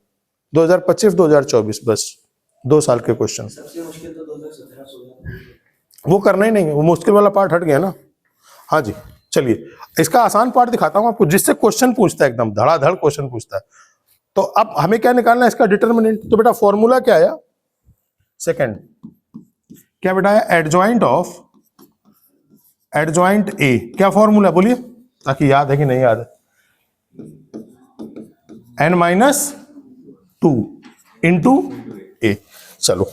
2025 2024, बस 2 साल के क्वेश्चन। सबसे मुश्किल तो 2017-16 वो करना ही नहीं है, वो मुश्किल वाला पार्ट हट गया ना। हाँ जी, चलिए इसका आसान पार्ट दिखाता हूं आपको, जिससे क्वेश्चन पूछता है, एकदम धड़ाधड़ क्वेश्चन पूछता है। तो अब हमें क्या निकालना है, इसका डिटर्मिनेंट। तो बेटा फॉर्मूला क्या आया, सेकंड क्या बेटा है, एडजॉइंट ए। क्या फॉर्मूला बोलिए, ताकि याद है कि नहीं याद है। n-2 इंटू ए। चलो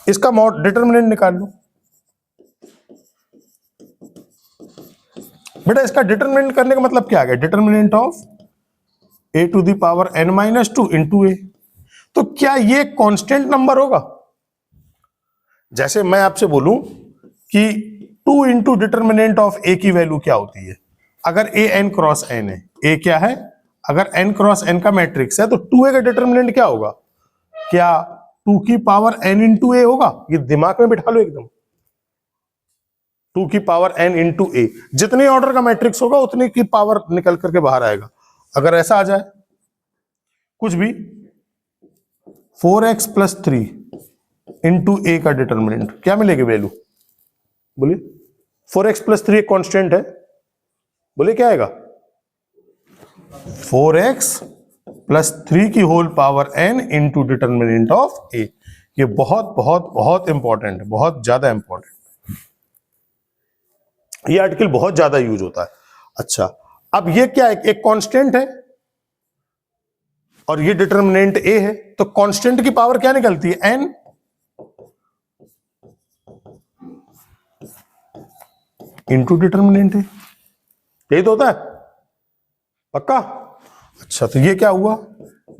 इसका डिटर्मिनेंट निकाल लो बेटा। इसका डिटर्मिनेंट करने का मतलब क्या आ गया, determinant of a to the power n-2 into A. तो क्या ये कांस्टेंट नंबर होगा, जैसे मैं आपसे बोलूं कि 2 इंटू डिटर्मिनेंट ऑफ ए की वैल्यू क्या होती है, अगर ए एन क्रॉस एन है, ए क्या है, अगर एन क्रॉस एन का मैट्रिक्स है, तो 2a का डिटर्मिनेंट क्या होगा, क्या 2 की पावर n इंटू ए होगा। ये दिमाग में बिठा लो एकदम, 2 की पावर n इंटू ए, जितने ऑर्डर का मैट्रिक्स होगा उतने की पावर निकल करके बाहर आएगा। अगर ऐसा आ जाए कुछ भी, 4x प्लस 3 इंटू ए का डिटर्मिनेंट क्या मिलेगी वैल्यू, बोलिए। 4x प्लस 3 एक कॉन्स्टेंट है, बोलिए क्या आएगा, 4x प्लस 3 की whole power n into determinant of A. ये बहुत बहुत बहुत इंपॉर्टेंट है, बहुत ज्यादा इंपॉर्टेंट। ये आर्टिकल बहुत ज्यादा यूज होता है। अच्छा, अब ये क्या है, एक कांस्टेंट है और ये डिटर्मिनेंट ए है, तो कांस्टेंट की पावर क्या निकलती है, n इंटू डिटर्मिनेंट है, यही तो होता है पक्का। अच्छा, तो ये क्या हुआ,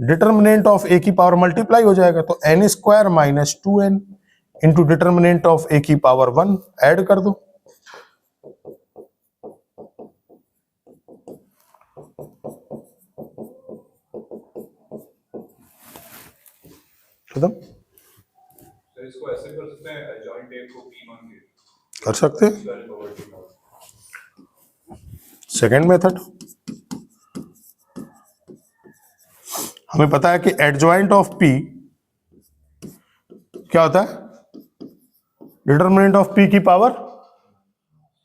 डिटर्मिनेंट ऑफ ए की पावर मल्टीप्लाई हो जाएगा, तो n square minus 2n into determinant of A की पावर 1 ऐड कर दो। खत्म, सर इसको ऐसे कर सकते हैं, एडजॉइंट ए को p मान के कर सकते हैं। स्क्वायर पावर 2 सेकेंड मेथड, हमें पता है कि एडजॉइंट ऑफ p क्या होता है, डिटर्मिनेंट ऑफ p की पावर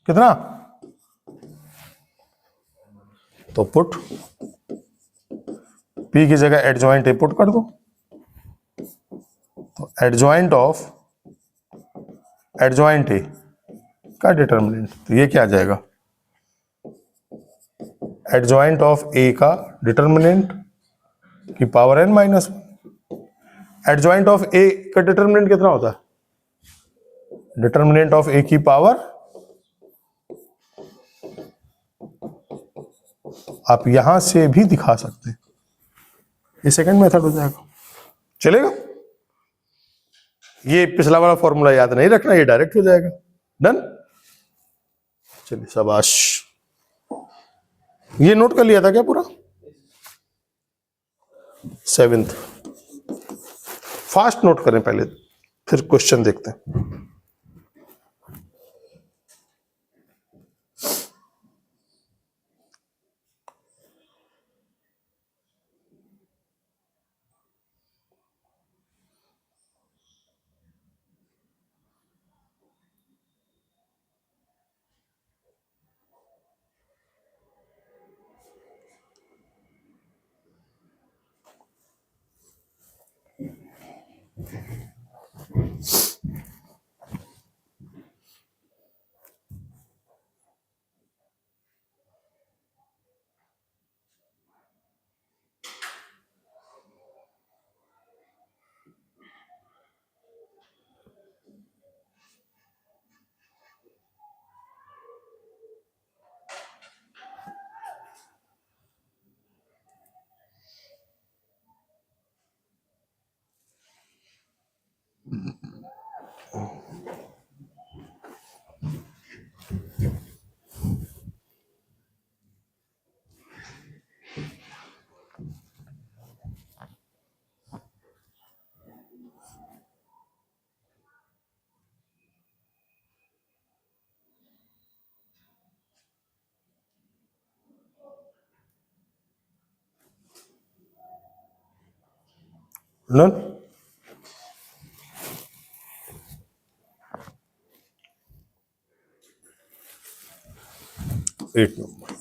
कितना, तो पुट p की जगह एडजॉइंट ए पुट कर दो, तो एडजॉइंट ए का डिटर्मिनेंट, तो ये क्या आ जाएगा, एडजॉइंट ऑफ ए का डिटर्मिनेंट की power n minus. Adjoint of A का डिटर्मिनेंट कितना होता है, डिटर्मिनेंट ऑफ ए की पावर, आप यहां से भी दिखा सकते हैं, ये सेकंड मेथड हो जाएगा, चलेगा। ये पिछला वाला फॉर्मूला याद नहीं रखना, ये डायरेक्ट हो जाएगा, डन। चलिए शाबाश, ये नोट कर लिया था क्या पूरा, 7th फास्ट नोट करें पहले, फिर क्वेश्चन देखते हैं। नन। 8 नंबर।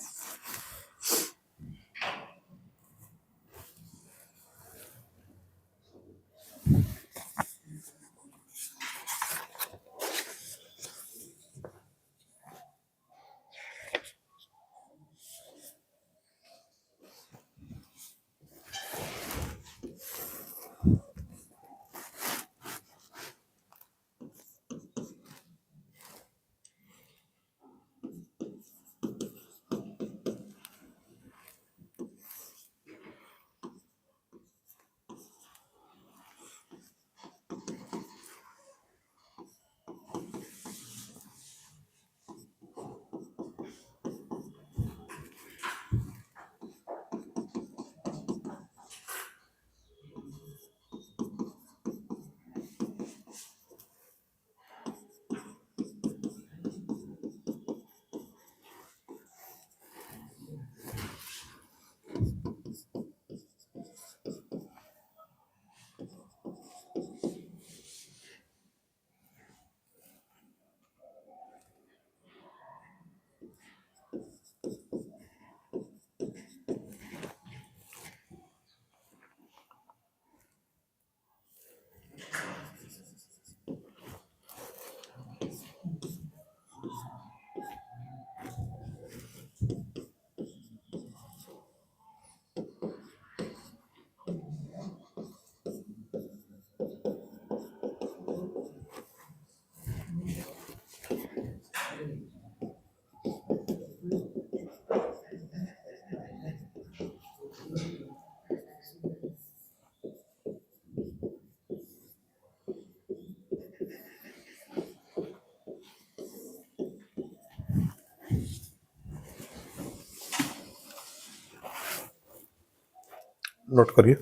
नोट करिए।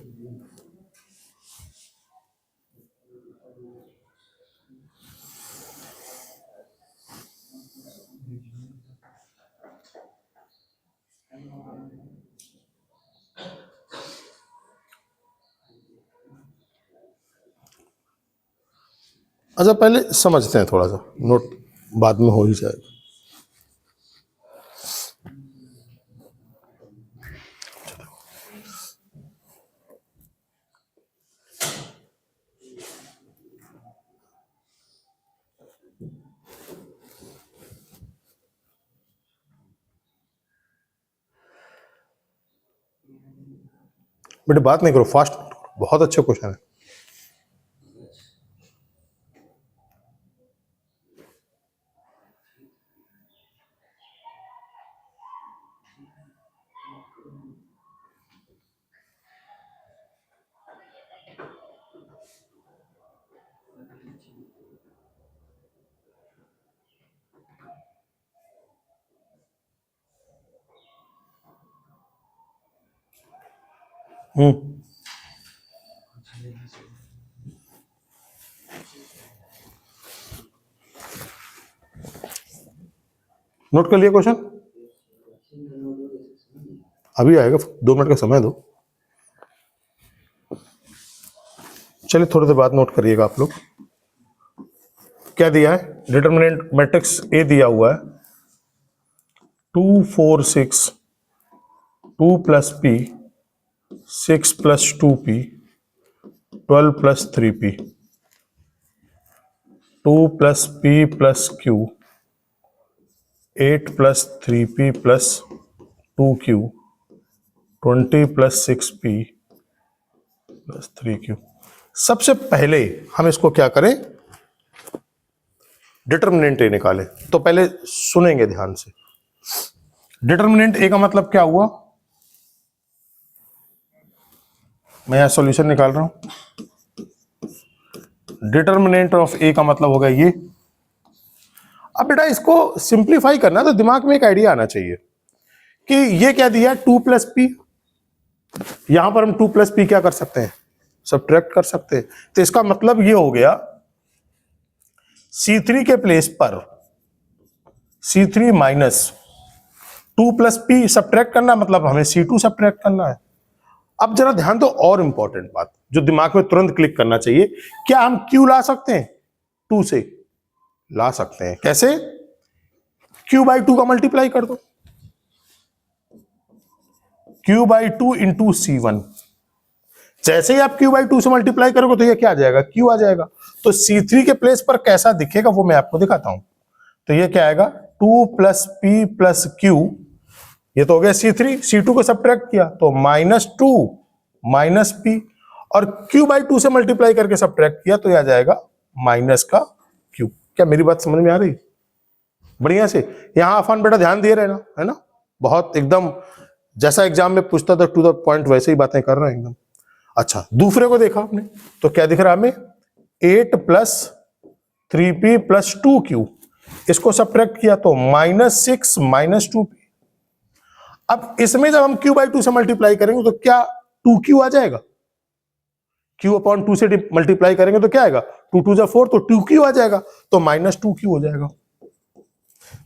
अच्छा पहले समझते हैं थोड़ा सा, नोट बाद में हो ही जाएगा। बेटे बात नहीं करो, फास्ट, बहुत अच्छे क्वेश्चन है। नोट कर लिया क्वेश्चन? अभी आएगा, 2 मिनट का समय दो। चलिए थोड़ी देर बाद नोट करिएगा आप लोग। क्या दिया है? डिटर्मिनेंट मैट्रिक्स ए दिया हुआ है 2 4 6 2 plus P 6 plus 2p 12 plus 3p 2 plus p plus q 8 plus 3p plus 2q 20 plus 6p plus 3q। सबसे पहले हम इसको क्या करें, डिटर्मिनेंट ए निकालें। तो पहले सुनेंगे ध्यान से। डिटर्मिनेंट ए का मतलब क्या हुआ, मैं यहां सॉल्यूशन निकाल रहा हूं। डिटर्मिनेंट ऑफ ए का मतलब होगा ये। अब बेटा इसको सिंप्लीफाई करना, तो दिमाग में एक आइडिया आना चाहिए कि ये क्या दिया, 2 प्लस पी। यहां पर हम 2 प्लस पी क्या कर सकते हैं, सब्ट्रैक्ट कर सकते हैं। तो इसका मतलब ये हो गया C3 के प्लेस पर C3 minus 2 plus P subtract करना, मतलब हमें C2 सब्ट्रैक्ट करना है। अब जरा ध्यान दो, और इंपॉर्टेंट बात जो दिमाग में तुरंत क्लिक करना चाहिए, क्या हम Q ला सकते हैं? 2 से ला सकते हैं। कैसे? Q बाई 2 का मल्टीप्लाई कर दो, Q बाई 2 इंटू C1। जैसे ही आप Q बाई 2 से मल्टीप्लाई करोगे तो ये क्या आ जाएगा? Q आ जाएगा। तो C3 के प्लेस पर कैसा दिखेगा वो मैं आपको दिखाता हूं। तो ये क्या आएगा? 2 प्लस P प्लस Q, ये तो हो गया C3। C2 को सब्ट्रैक्ट किया तो -2 माइनस P, और Q बाई 2 से मल्टीप्लाई करके सब्ट्रैक्ट किया तो ये आ जाएगा माइनस का Q। क्या मेरी बात समझ में आ रही? बढ़िया से यहां अफान बेटा ध्यान दिए रहना, है ना? बहुत एकदम जैसा एग्जाम में पूछता था टू द पॉइंट वैसे ही बातें कर रहे हैं एकदम। अच्छा, दूसरे को देखा आपने तो क्या दिख रहा है हमें? 8 प्लस 3P प्लस 2Q, इसको सब्ट्रैक्ट किया तो -6 माइनस 2P। अब इसमें जब हम Q बाई 2 से मल्टीप्लाई करेंगे तो क्या 2Q आ जाएगा? Q अपॉन 2 से मल्टीप्लाई करेंगे तो क्या आएगा? 2 2 जा 4, तो 2Q आ जाएगा, तो -2Q हो जाएगा।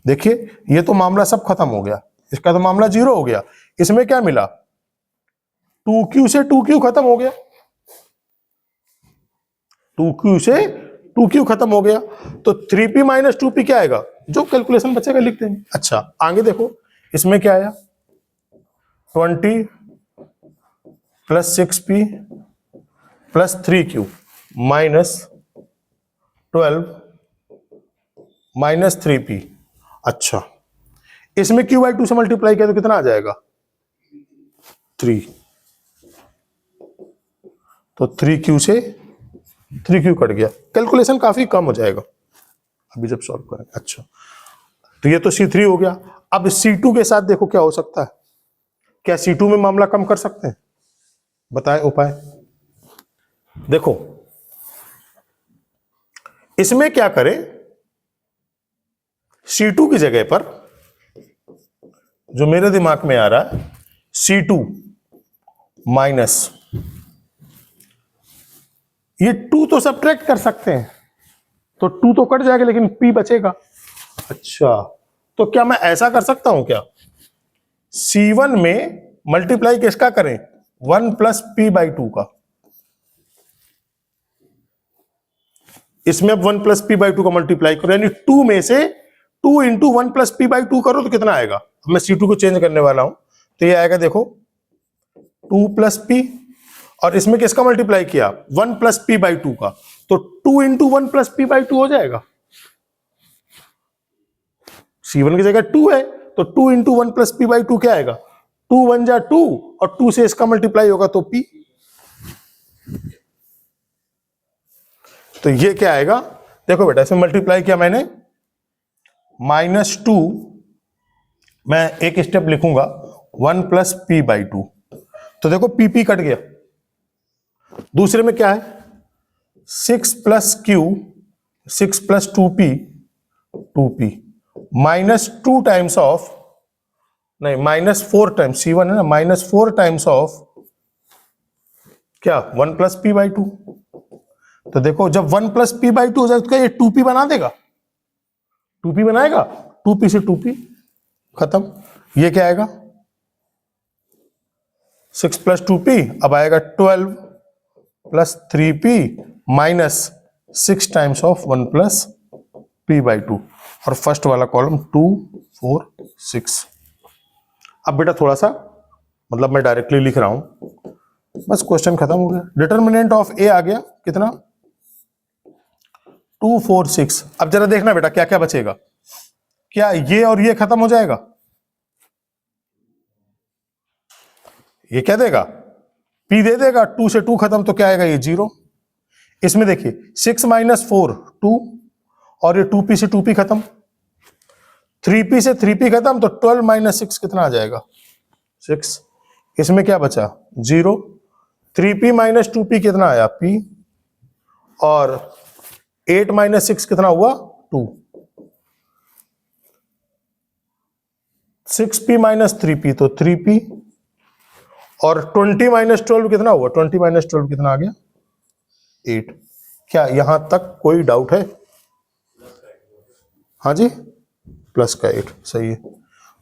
देखिए ये तो मामला सब खत्म हो गया, इसका तो मामला 0 हो गया। इसमें क्या मिला? 2Q से 2Q खत्म हो गया, 2Q से 2Q खत्म हो गया, तो 3P माइनस 2P क्या आएगा? जो कैलकुलेशन बचेगा लिख देंगे। अच्छा आगे देखो, इसमें क्या आया? 20 plus 6P plus 3Q minus 12 minus 3P। अच्छा, इसमें Q बाई 2 से मल्टीप्लाई किया तो कितना आ जाएगा? 3। तो 3Q से 3Q कट गया, कैलकुलेशन काफी कम हो जाएगा अभी जब सॉल्व करेंगे। अच्छा, तो ये तो C3 हो गया। अब C2 के साथ देखो क्या हो सकता है। क्या C2 में मामला कम कर सकते हैं? बताएं उपाय। देखो इसमें क्या करें, C2 की जगह पर जो मेरे दिमाग में आ रहा है C2 माइनस, ये 2 तो सब्ट्रैक्ट कर सकते हैं तो 2 तो कट जाएगा लेकिन P बचेगा। अच्छा, तो क्या मैं ऐसा कर सकता हूं क्या? C1 में मल्टीप्लाई किसका करें? 1 प्लस P बाई 2 का। इसमें अब 1 प्लस P बाई 2 का मल्टीप्लाई करो, यानी 2 में से 2 इंटू 1 प्लस P बाई 2 करो तो कितना आएगा? मैं C2 को चेंज करने वाला हूं तो ये आएगा, देखो 2 प्लस P, और इसमें किसका मल्टीप्लाई किया? 1 प्लस P बाई 2 का, तो 2 इंटू 1 प्लस P बाई 2 हो जाएगा। C1 की जगह 2 है तो 2 इंटू 1 प्लस P बाई 2 क्या आएगा? 2 1 जा 2, और 2 से इसका मल्टीप्लाई होगा तो P। तो ये क्या आएगा? देखो बेटा, इसमें मल्टीप्लाई किया मैंने, -2, मैं एक स्टेप लिखूंगा 1 प्लस P बाई 2, तो देखो PP कट गया। दूसरे में क्या है? 6 plus Q, 6 plus 2P, 2P -2 times of, नहीं -4 टाइम्स, C1 है ना, -4 टाइम्स ऑफ क्या? 1 प्लस P बाई 2। तो देखो जब 1 प्लस P बाई 2 हो जाए तो क्या ये 2P बना देगा? 2P बनाएगा, 2P से 2P खत्म। ये क्या आएगा? 6 प्लस 2P, अब आएगा 12 plus 3P minus 6 times of 1 plus P by 2, और फर्स्ट वाला कॉलम 2 4 6। अब बेटा थोड़ा सा, मतलब मैं डायरेक्टली लिख रहा हूं, बस क्वेश्चन खत्म हो गया। डिटर्मिनेंट ऑफ A आ गया कितना? 2 4 6। अब जरा देखना बेटा क्या क्या बचेगा। क्या ये और ये खत्म हो जाएगा? ये क्या देगा? P दे देगा। 2 से 2 खत्म तो क्या आएगा? ये 0। इसमें देखिए 6 माइनस 4 2, और ये 2P से 2P खत्म, 3P से 3P खत्म, तो 12 माइनस 6 कितना आ जाएगा? 6। इसमें क्या बचा? 0। 3P माइनस 2P कितना आया? P, और 8 माइनस 6 कितना हुआ? 2। 6P माइनस 3P तो 3P, और 20 माइनस 12 कितना हुआ? 20 माइनस 12 कितना आ गया? 8। क्या यहां तक कोई डाउट है? हाँ जी, प्लस का 8 सही है।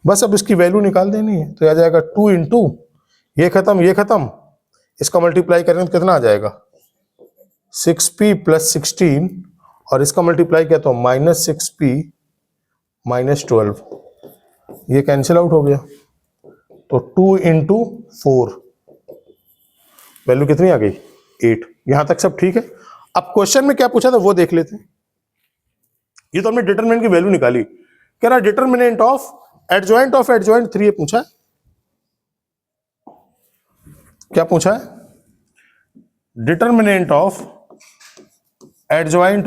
बस अब इसकी वैल्यू निकाल देनी है तो आ जाएगा 2 इंटू ये खत्म, ये खत्म, इसका मल्टीप्लाई करेंगे तो कितना आ जाएगा 6p + 16 और इसका मल्टीप्लाई किया तो -6p - 12, ये कैंसिल आउट हो गया तो 2 × 4 वैल्यू कितनी आ गई 8। यहां तक सब ठीक है। अब क्वेश्चन में क्या पूछा था वो देख लेते हैं। ये तो हमने डिटरमिनेंट की वैल्यू निकाली, कह रहा डिटरमिनेंट ऑफ एडजॉइंट 3 ये पूछा है। क्या पूछा है? Determinant of adjoint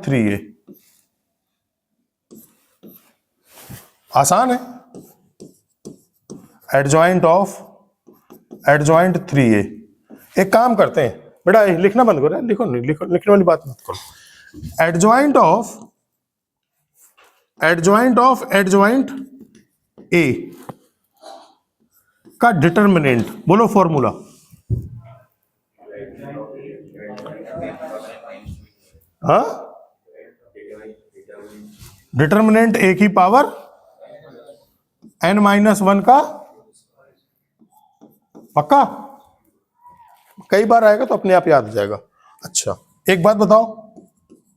3a। आसान है। Adjoint 3a। एक काम करते हैं बेटा, लिखना बंद करो, लिखो नहीं, लिखने वाली बात मत करो। एडजॉइंट ऑफ a का डिटरमिनेंट बोलो फॉर्मूला। हाँ, डिटरमिनेंट a की पावर n-1 का, पक्का? कई बार आएगा तो अपने आप याद हो जाएगा। अच्छा एक बात बताओ,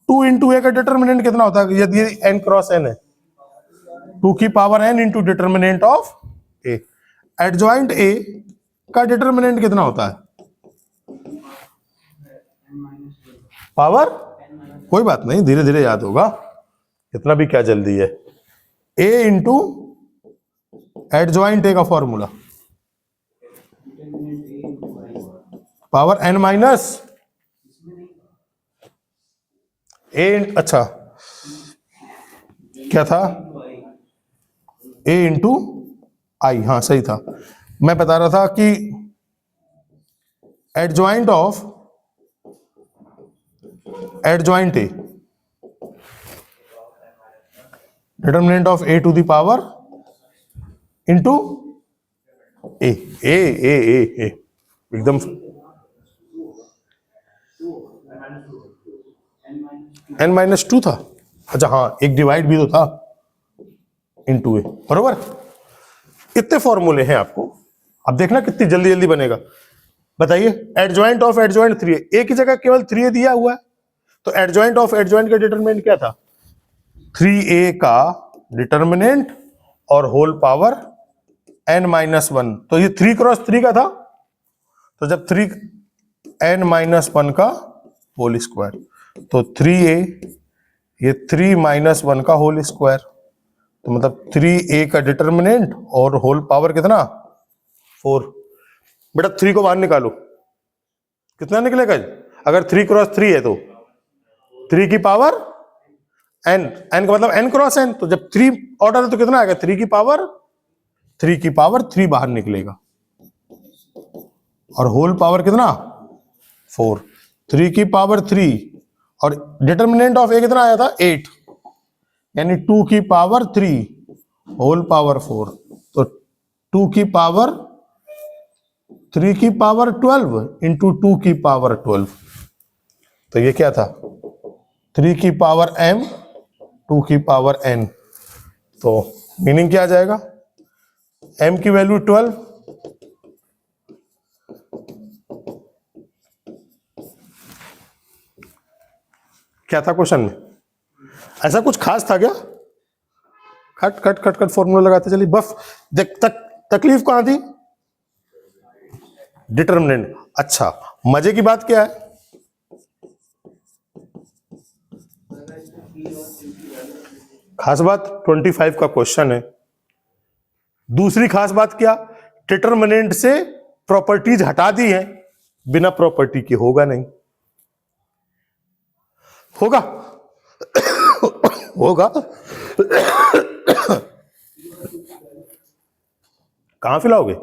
2 × a का डिटरमिनेंट कितना होता है यदि n × n है? 2 की power n into determinant of a। Adjoint a का डिटरमिनेंट कितना होता है? पावर, कोई बात नहीं, धीरे धीरे याद होगा, इतना भी क्या जल्दी है। a इंटू एडजॉइंट a का फॉर्मूला पावर n- a, अच्छा क्या था? a इंटू आई, हाँ सही था। मैं बता रहा था कि adjoint a determinant of a to the power into a एकदम n-2 था। अच्छा हाँ, एक डिवाइड भी तो था इंटू a, बरोबर। इतने फॉर्मूले हैं आपको, अब देखना कितनी जल्दी जल्दी बनेगा। बताइए, एडजॉइंट 3a, a की जगह केवल 3a दिया हुआ है, तो एडजॉइंट का डिटरमिनेंट क्या था? 3a का डिटरमिनेंट और होल पावर n-1, तो ये 3 × 3 का था, तो जब 3 n-1 का होल स्क्वायर, तो 3a ये 3 - 1 का होल स्क्वायर, तो मतलब 3a का डिटरमिनेंट और होल पावर कितना 4। बेटा 3 को बाहर निकालो, कितना निकलेगा? अगर 3 × 3 है तो 3 की पावर n का मतलब n × n, तो जब 3 ऑर्डर है तो कितना आएगा? 3 की पावर 3 बाहर निकलेगा और होल पावर कितना 4। 3 की पावर 3 और डिटरमिनेंट ऑफ a कितना आया था 8, यानी 2 की पावर 3 होल पावर 4, तो 2 की पावर 3 की पावर 12 इंटू 2 की पावर 12, तो ये क्या था? 3 की पावर m 2 की पावर n, तो मीनिंग क्या आ जाएगा? m की वैल्यू 12, क्या था क्वेश्चन में? ऐसा कुछ खास था क्या? खट खट खट खट फॉर्मूला लगाते चलिए, बस तकलीफ कहां थी? डिटरमिनेंट। अच्छा मजे की बात क्या है? खास बात 25 का क्वेश्चन है। दूसरी खास बात क्या? डिटरमिनेंट से प्रॉपर्टीज हटा दी है, बिना प्रॉपर्टी के होगा नहीं। होगा होगा कहां फिलाओगे?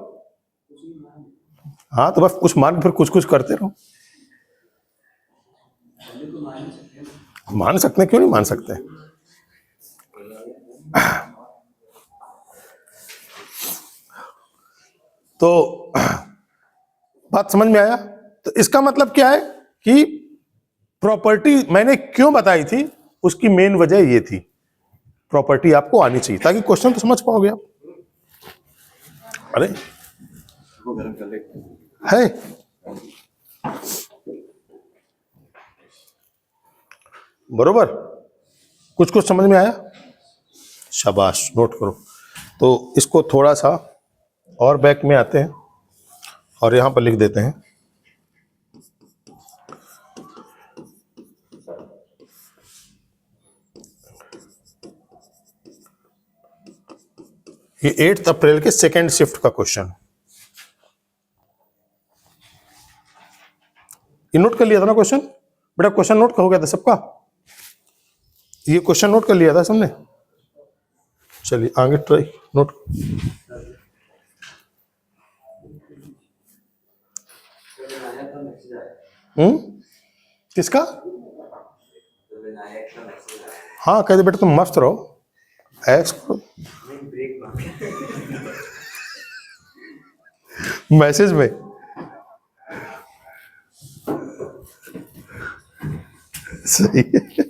हाँ तो बस कुछ मान फिर कुछ करते रहो। मान सकते हैं, क्यों नहीं मान सकते? तो बात समझ में आया? तो इसका मतलब क्या है कि प्रॉपर्टी मैंने क्यों बताई थी, उसकी मेन वजह ये थी, प्रॉपर्टी आपको आनी चाहिए ताकि क्वेश्चन तो समझ पाओगे आप। अरे है। बरोबर, कुछ कुछ समझ में आया? शाबाश, नोट करो। तो इसको थोड़ा सा और बैक में आते हैं और यहां पर लिख देते हैं ये 8 अप्रैल के सेकेंड शिफ्ट का क्वेश्चन। ये नोट कर लिया था ना क्वेश्चन? बेटा क्वेश्चन नोट हो गया था सबका? ये क्वेश्चन नोट कर लिया था सबने? चलिए आगे ट्राई नोट। किसका? हाँ कहते बेटा तुम मस्त रहो, ऐश करो। मैसेज में सही है।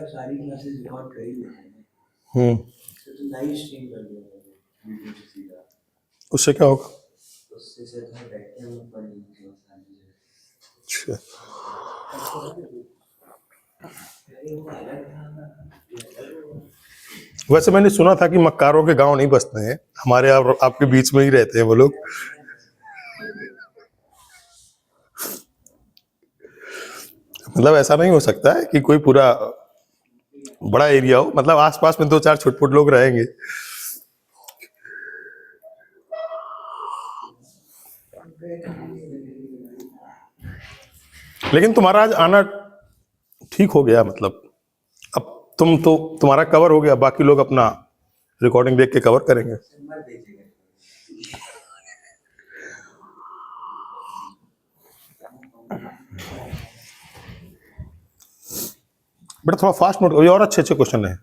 सारी क्लासेस रिकॉर्ड कर ही लेते हैं, तो लाइव स्ट्रीम कर दिया वीडियो से सीधा। उससे क्या होगा? उससे से घर बैठे हम पढ़ लेंगे सारी। अच्छा, वैसे मैंने सुना था कि मक्कारों के गांव नहीं बसते हैं, हमारे आपके बीच में ही रहते हैं वो लोग। मतलब ऐसा नहीं हो सकता है कि कोई पूरा बड़ा एरिया हो, मतलब आसपास में 2-4 छुटपुट लोग रहेंगे। लेकिन तुम्हारा आज आना ठीक हो गया, मतलब अब तुम्हारा कवर हो गया, बाकी लोग अपना रिकॉर्डिंग देख के कवर करेंगे। बेटा थोड़ा फास्ट नोट, और अच्छे अच्छे क्वेश्चन है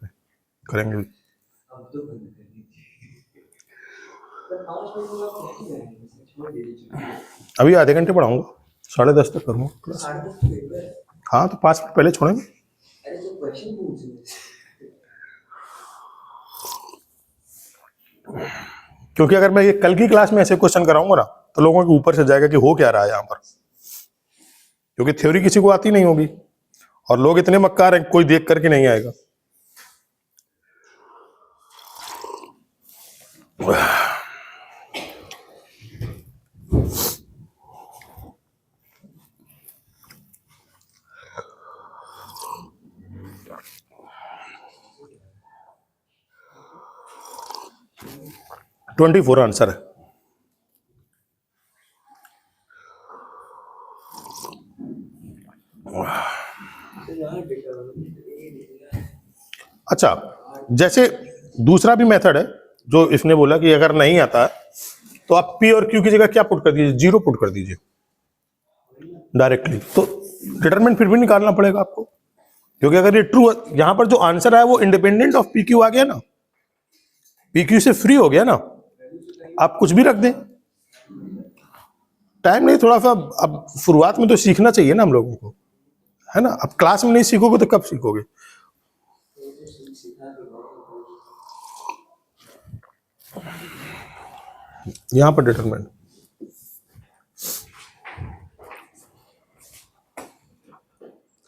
करेंगे। अभी आधे घंटे पढ़ाऊंगा, 10:30 तक करूंगा क्लास। हाँ तो 5 मिनट पहले छोड़ेंगे। क्योंकि अगर मैं ये कल की क्लास में ऐसे क्वेश्चन कराऊंगा ना तो लोगों के ऊपर से जाएगा कि हो क्या रहा है यहाँ पर, क्योंकि थ्योरी किसी को आती नहीं होगी और लोग इतने मक्कार हैं कोई देख करके नहीं आएगा। ट्वेंटी 24 आंसर है। अच्छा, जैसे दूसरा भी मेथड है जो इसने बोला कि अगर नहीं आता तो आप पी और क्यू की जगह क्या पुट कर दीजिए, 0 पुट कर दीजिए डायरेक्टली, तो डिटरमिनेंट फिर भी निकालना पड़ेगा आपको, क्योंकि अगर ये ट्रू, यहां पर जो आंसर आया वो इंडिपेंडेंट ऑफ पी क्यू आ गया ना, पी क्यू से फ्री हो गया ना, आप कुछ भी रख दें, टाइम नहीं थोड़ा सा। अब शुरुआत में तो सीखना चाहिए ना हम लोगों को, है ना? अब क्लास में नहीं सीखोगे तो कब सीखोगे? यहां पर डिटरमिनेंट,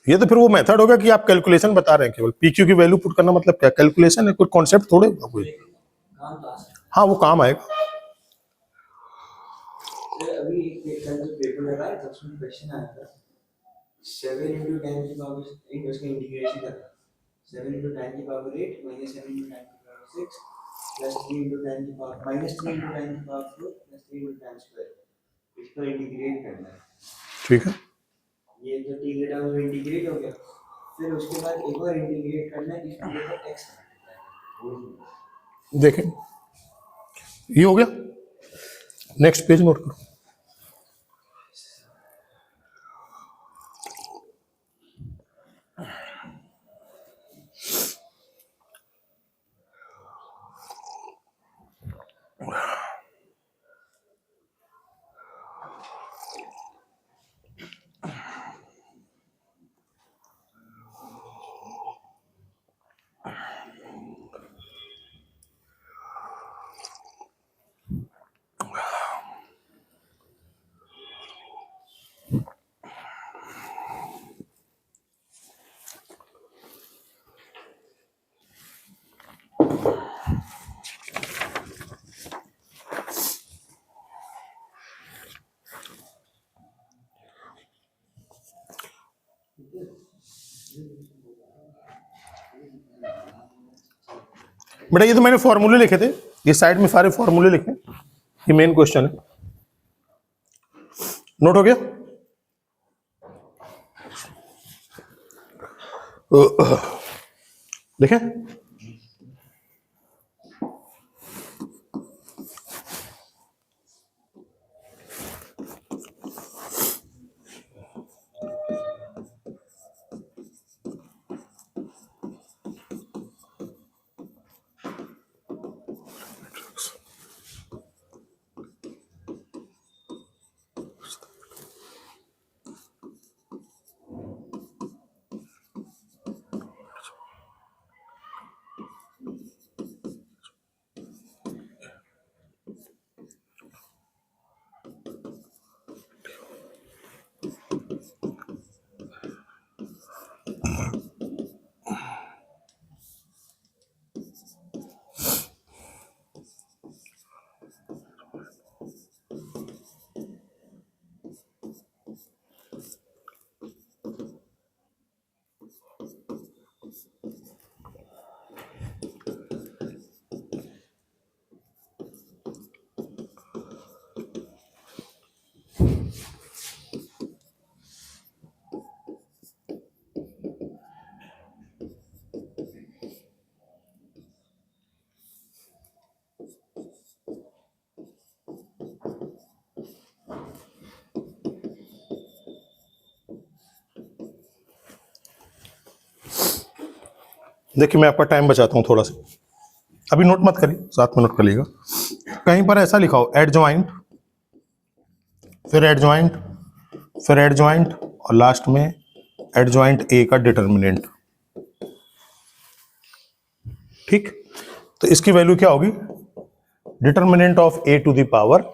ये तो फिर वो मेथड होगा कि आप कैलकुलेशन बता रहे हैं, केवल पीक्यू की वैल्यू पुट करना मतलब क्या कैलकुलेशन है, कोई कॉन्सेप्ट थोड़े होगा कोई। हाँ वो काम आएगा। अभी कल जो पेपर लगा है उसमें क्वेश्चन आया था 7 into 10 की पावर उसका इंटीग्रेशन करना 7 into 10 की पावर 8 minus 7 into 10 की पावर 6 plus 3 into 10 की पावर minus 3 into 10 की पावर 4 plus 3 into 10 स्क्वायर, इसको इंटीग्रेट करना है। ठीक है, ये जो t ग्रेटर वो इंटीग्रेट हो गया, फिर उसके बाद एक और इंटीग्रेट करना है इस पूरे का x। देखें ये हो गया। नेक्स्ट पेज नोट करो। बेटा ये तो मैंने फॉर्मूले लिखे थे, ये साइड में सारे फॉर्मूले लिखे, ये मेन क्वेश्चन है। नोट हो गया? देखें, देखिए मैं आपका टाइम बचाता हूं थोड़ा सा, अभी नोट मत करिए, साथ में नोट कर लीजिएगा। कहीं पर ऐसा लिखा हो एडजॉइंट, फिर एडजॉइंट, फिर एडजॉइंट और लास्ट में एडजॉइंट ए का डिटर्मिनेंट। ठीक, तो इसकी वैल्यू क्या होगी? Determinant of A to the power,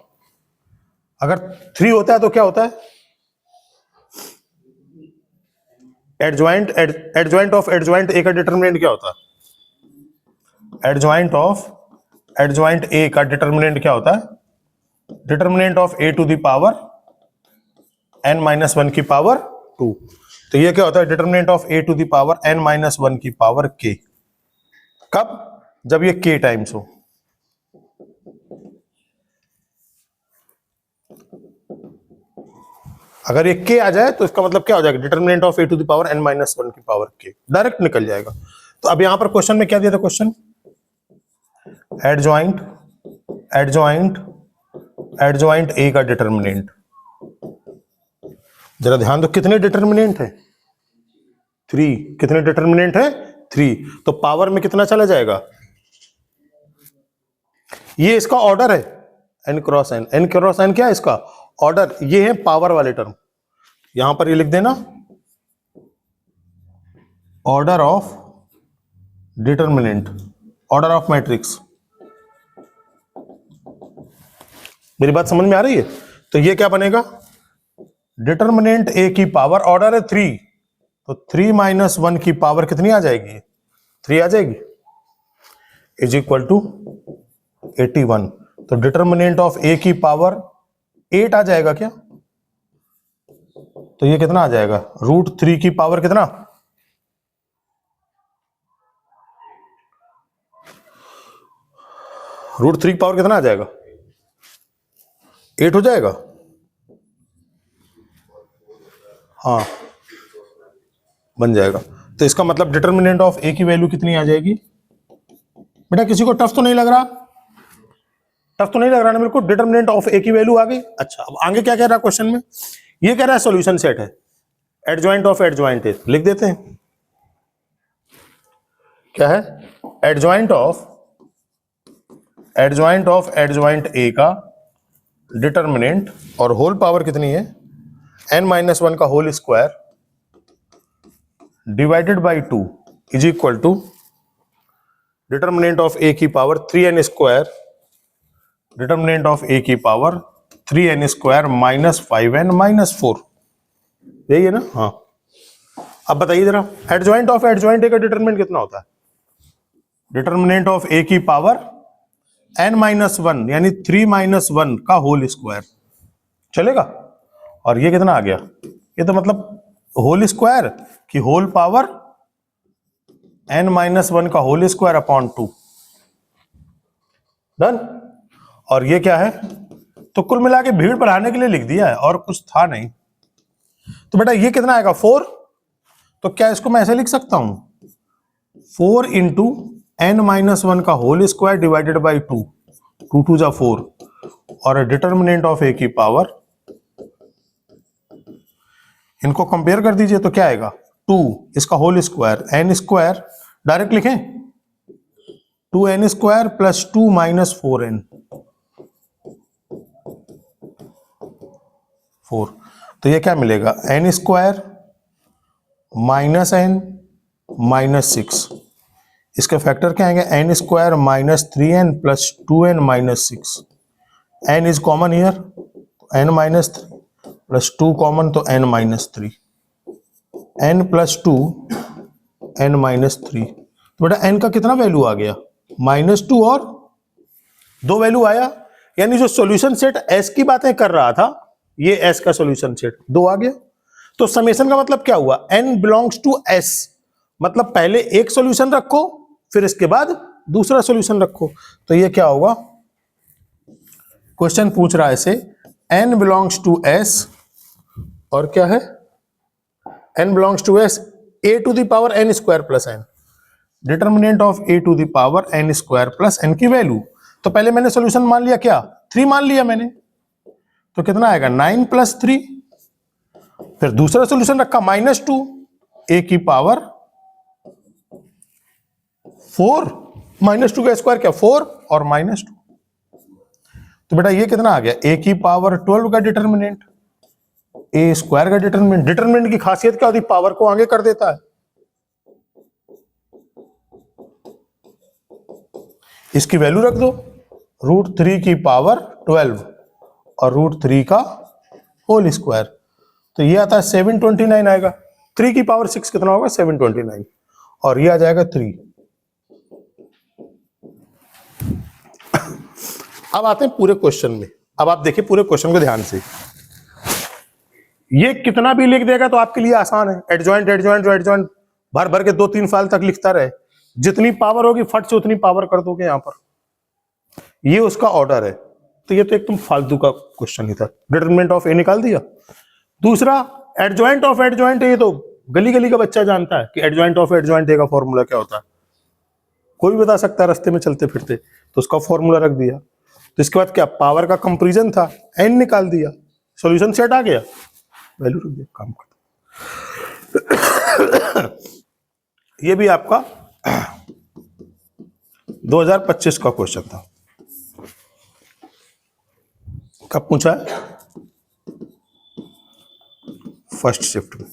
अगर 3 होता है तो क्या होता है? Adjoint, adjoint of adjoint A का डिटर्मिनेंट क्या होता है? एडजॉइंट ऑफ एडजॉइंट ए का डिटर्मिनेंट क्या होता है? Determinant of A to the power n-1 की पावर 2। तो ये क्या होता है? Determinant of A to the power n-1 की पावर k। कब? जब ये k टाइम्स हो। अगर ये k आ जाए तो इसका मतलब क्या हो जाएगा? Determinant of A to the power n-1 की पावर k, डायरेक्ट निकल जाएगा। तो अब यहां पर क्वेश्चन में क्या दिया था? Question adjoint, adjoint, adjoint A का डिटर्मिनेंट। जरा ध्यान दो, कितने डिटर्मिनेंट है? 3। कितने डिटर्मिनेंट है? 3। तो पावर में कितना चला जाएगा? ये इसका ऑर्डर है, n cross n। n cross n क्या है इसका? ऑर्डर। ये है पावर वाले टर्म, यहां पर ये लिख देना, order of determinant, order of matrix. मेरी बात समझ में आ रही है? तो ये क्या बनेगा? डिटर्मिनेंट ए की पावर, ऑर्डर है 3, तो 3-1 की पावर कितनी आ जाएगी? 3 आ जाएगी, इज इक्वल टू 81। तो डिटर्मिनेंट ऑफ ए की पावर 8 आ जाएगा क्या? तो ये कितना आ जाएगा? √3 की पावर कितना? √3 की पावर कितना आ जाएगा? 8 हो जाएगा। हाँ बन जाएगा। तो इसका मतलब डिटर्मिनेंट ऑफ ए की वैल्यू कितनी आ जाएगी? बेटा किसी को टफ तो नहीं लग रहा? टफ तो नहीं लग रहा ना मेरे को? डिटर्मिनेंट ऑफ ए की वैल्यू आ गई। अच्छा, अब आगे क्या कह रहा है क्वेश्चन में? ये कह रहा है सॉल्यूशन सेट है, एडजॉइंट ऑफ एडजॉइंट ए। लिख देते हैं, क्या है? एडजॉइंट ऑफ एडजॉइंट ए का डिटर्मिनेंट, और होल पावर कितनी है? n-1 का whole square divided by 2 is equal to determinant of A की power 3n square, determinant of A की power 3n square minus 5n minus 4। यही है ना? हाँ। अब बताइए जरा, एडजॉइंट ऑफ एडजॉइंट ए का डिटर्मिनेंट कितना होता है? डिटर्मिनेंट ऑफ ए की पावर n-1 यानी 3-1 का होल स्क्वायर, चलेगा? और ये कितना आ गया? ये तो मतलब होल स्क्वायर की होल पावर n-1 का होल स्क्वायर अपॉन 2। डन। और ये क्या है? तो कुल मिला के भीड़ बढ़ाने के लिए लिख दिया है, और कुछ था नहीं। तो बेटा ये कितना आएगा? 4। तो क्या इसको मैं ऐसे लिख सकता हूं? 4 इंटू n-1 का होल स्क्वायर डिवाइडेड बाई 2, 2 2 जा 4, और डिटर्मिनेंट ऑफ ए की पावर, इनको कंपेयर कर दीजिए तो क्या आएगा? 2 इसका whole square, n square direct लिखें, 2n square plus 2 minus 4n, 4। तो ये क्या मिलेगा? n square minus n minus 6। इसके फैक्टर क्या आएंगे? n square minus 3n plus 2n minus 6। n is common here, n minus 3 plus 2 common, तो n minus 3, n plus 2 n minus 3। तो बेटा n का कितना वैल्यू आ गया? -2 और 2 वैल्यू आया। यानी जो सॉल्यूशन सेट s की बातें कर रहा था, ये s का सॉल्यूशन सेट 2 आ गया। तो समेशन का मतलब क्या हुआ? n बिलोंग्स टू s, मतलब पहले एक सॉल्यूशन रखो, फिर इसके बाद दूसरा सॉल्यूशन रखो। तो ये क्या होगा? क्वेश्चन पूछ रहा है इसे, n बिलोंग्स टू s, और क्या है? n belongs to s, a to the power n square plus n, determinant of a to the power n square plus n की वैल्यू। तो पहले मैंने सॉल्यूशन मान लिया, क्या? 3 मान लिया मैंने, तो कितना आएगा? 9 प्लस 3। फिर दूसरा सॉल्यूशन रखा -2, a की पावर 4, -2 का स्क्वायर क्या? 4 और -2। तो बेटा ये कितना आ गया? a की पावर 12 का डिटर्मिनेंट, a स्क्वायर का डिटर्मिनेंट। डिटर्मिनेंट की खासियत क्या होती? पावर को आगे कर देता है। इसकी वैल्यू रख दो, √3 की पावर 12 और √3 का होल स्क्वायर। तो ये आता है 729 आएगा। 3 की पावर 6 कितना होगा? 729, और ये आ जाएगा 3। अब आते हैं पूरे क्वेश्चन में। अब आप देखिए पूरे क्वेश्चन को ध्यान से, ये कितना भी लिख देगा तो आपके लिए आसान है। एडजॉइंट एडजॉइंट एडजॉइंट भर भर के 2-3 फाइल तक लिखता रहे, जितनी पावर होगी फट से उतनी पावर कर दोगे यहां पर। ये उसका ऑर्डर है। तो ये तो एकदम फालतू का क्वेश्चन ही था। डिटरमिनेंट ऑफ ए निकाल दिया। दूसरा एडजॉइंट ऑफ एडजॉइंट ए, तो गली गली का बच्चा जानता है कि एडजॉइंट ऑफ एडजॉइंट ए का फॉर्मूला क्या होता है, कोई भी बता सकता है रास्ते में चलते फिरते। तो उसका फॉर्मूला रख दिया। तो इसके बाद क्या? पावर का कंपैरिजन था, एन निकाल दिया, सॉल्यूशन सेट आ गया, वैल्यू रख दिया, काम खत्म। ये भी आपका 2025 का क्वेश्चन था। कब पूछा है? फर्स्ट शिफ्ट में।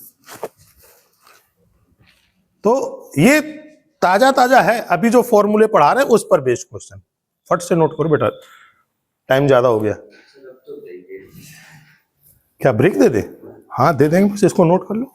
तो ये ताजा ताजा है, अभी जो फॉर्मूले पढ़ा रहे हैं उस पर बेस्ड क्वेश्चन। फट से नोट करो बेटा, टाइम ज्यादा हो गया। क्या ब्रेक दे दे? हाँ दे देंगे, बस इसको नोट कर लो।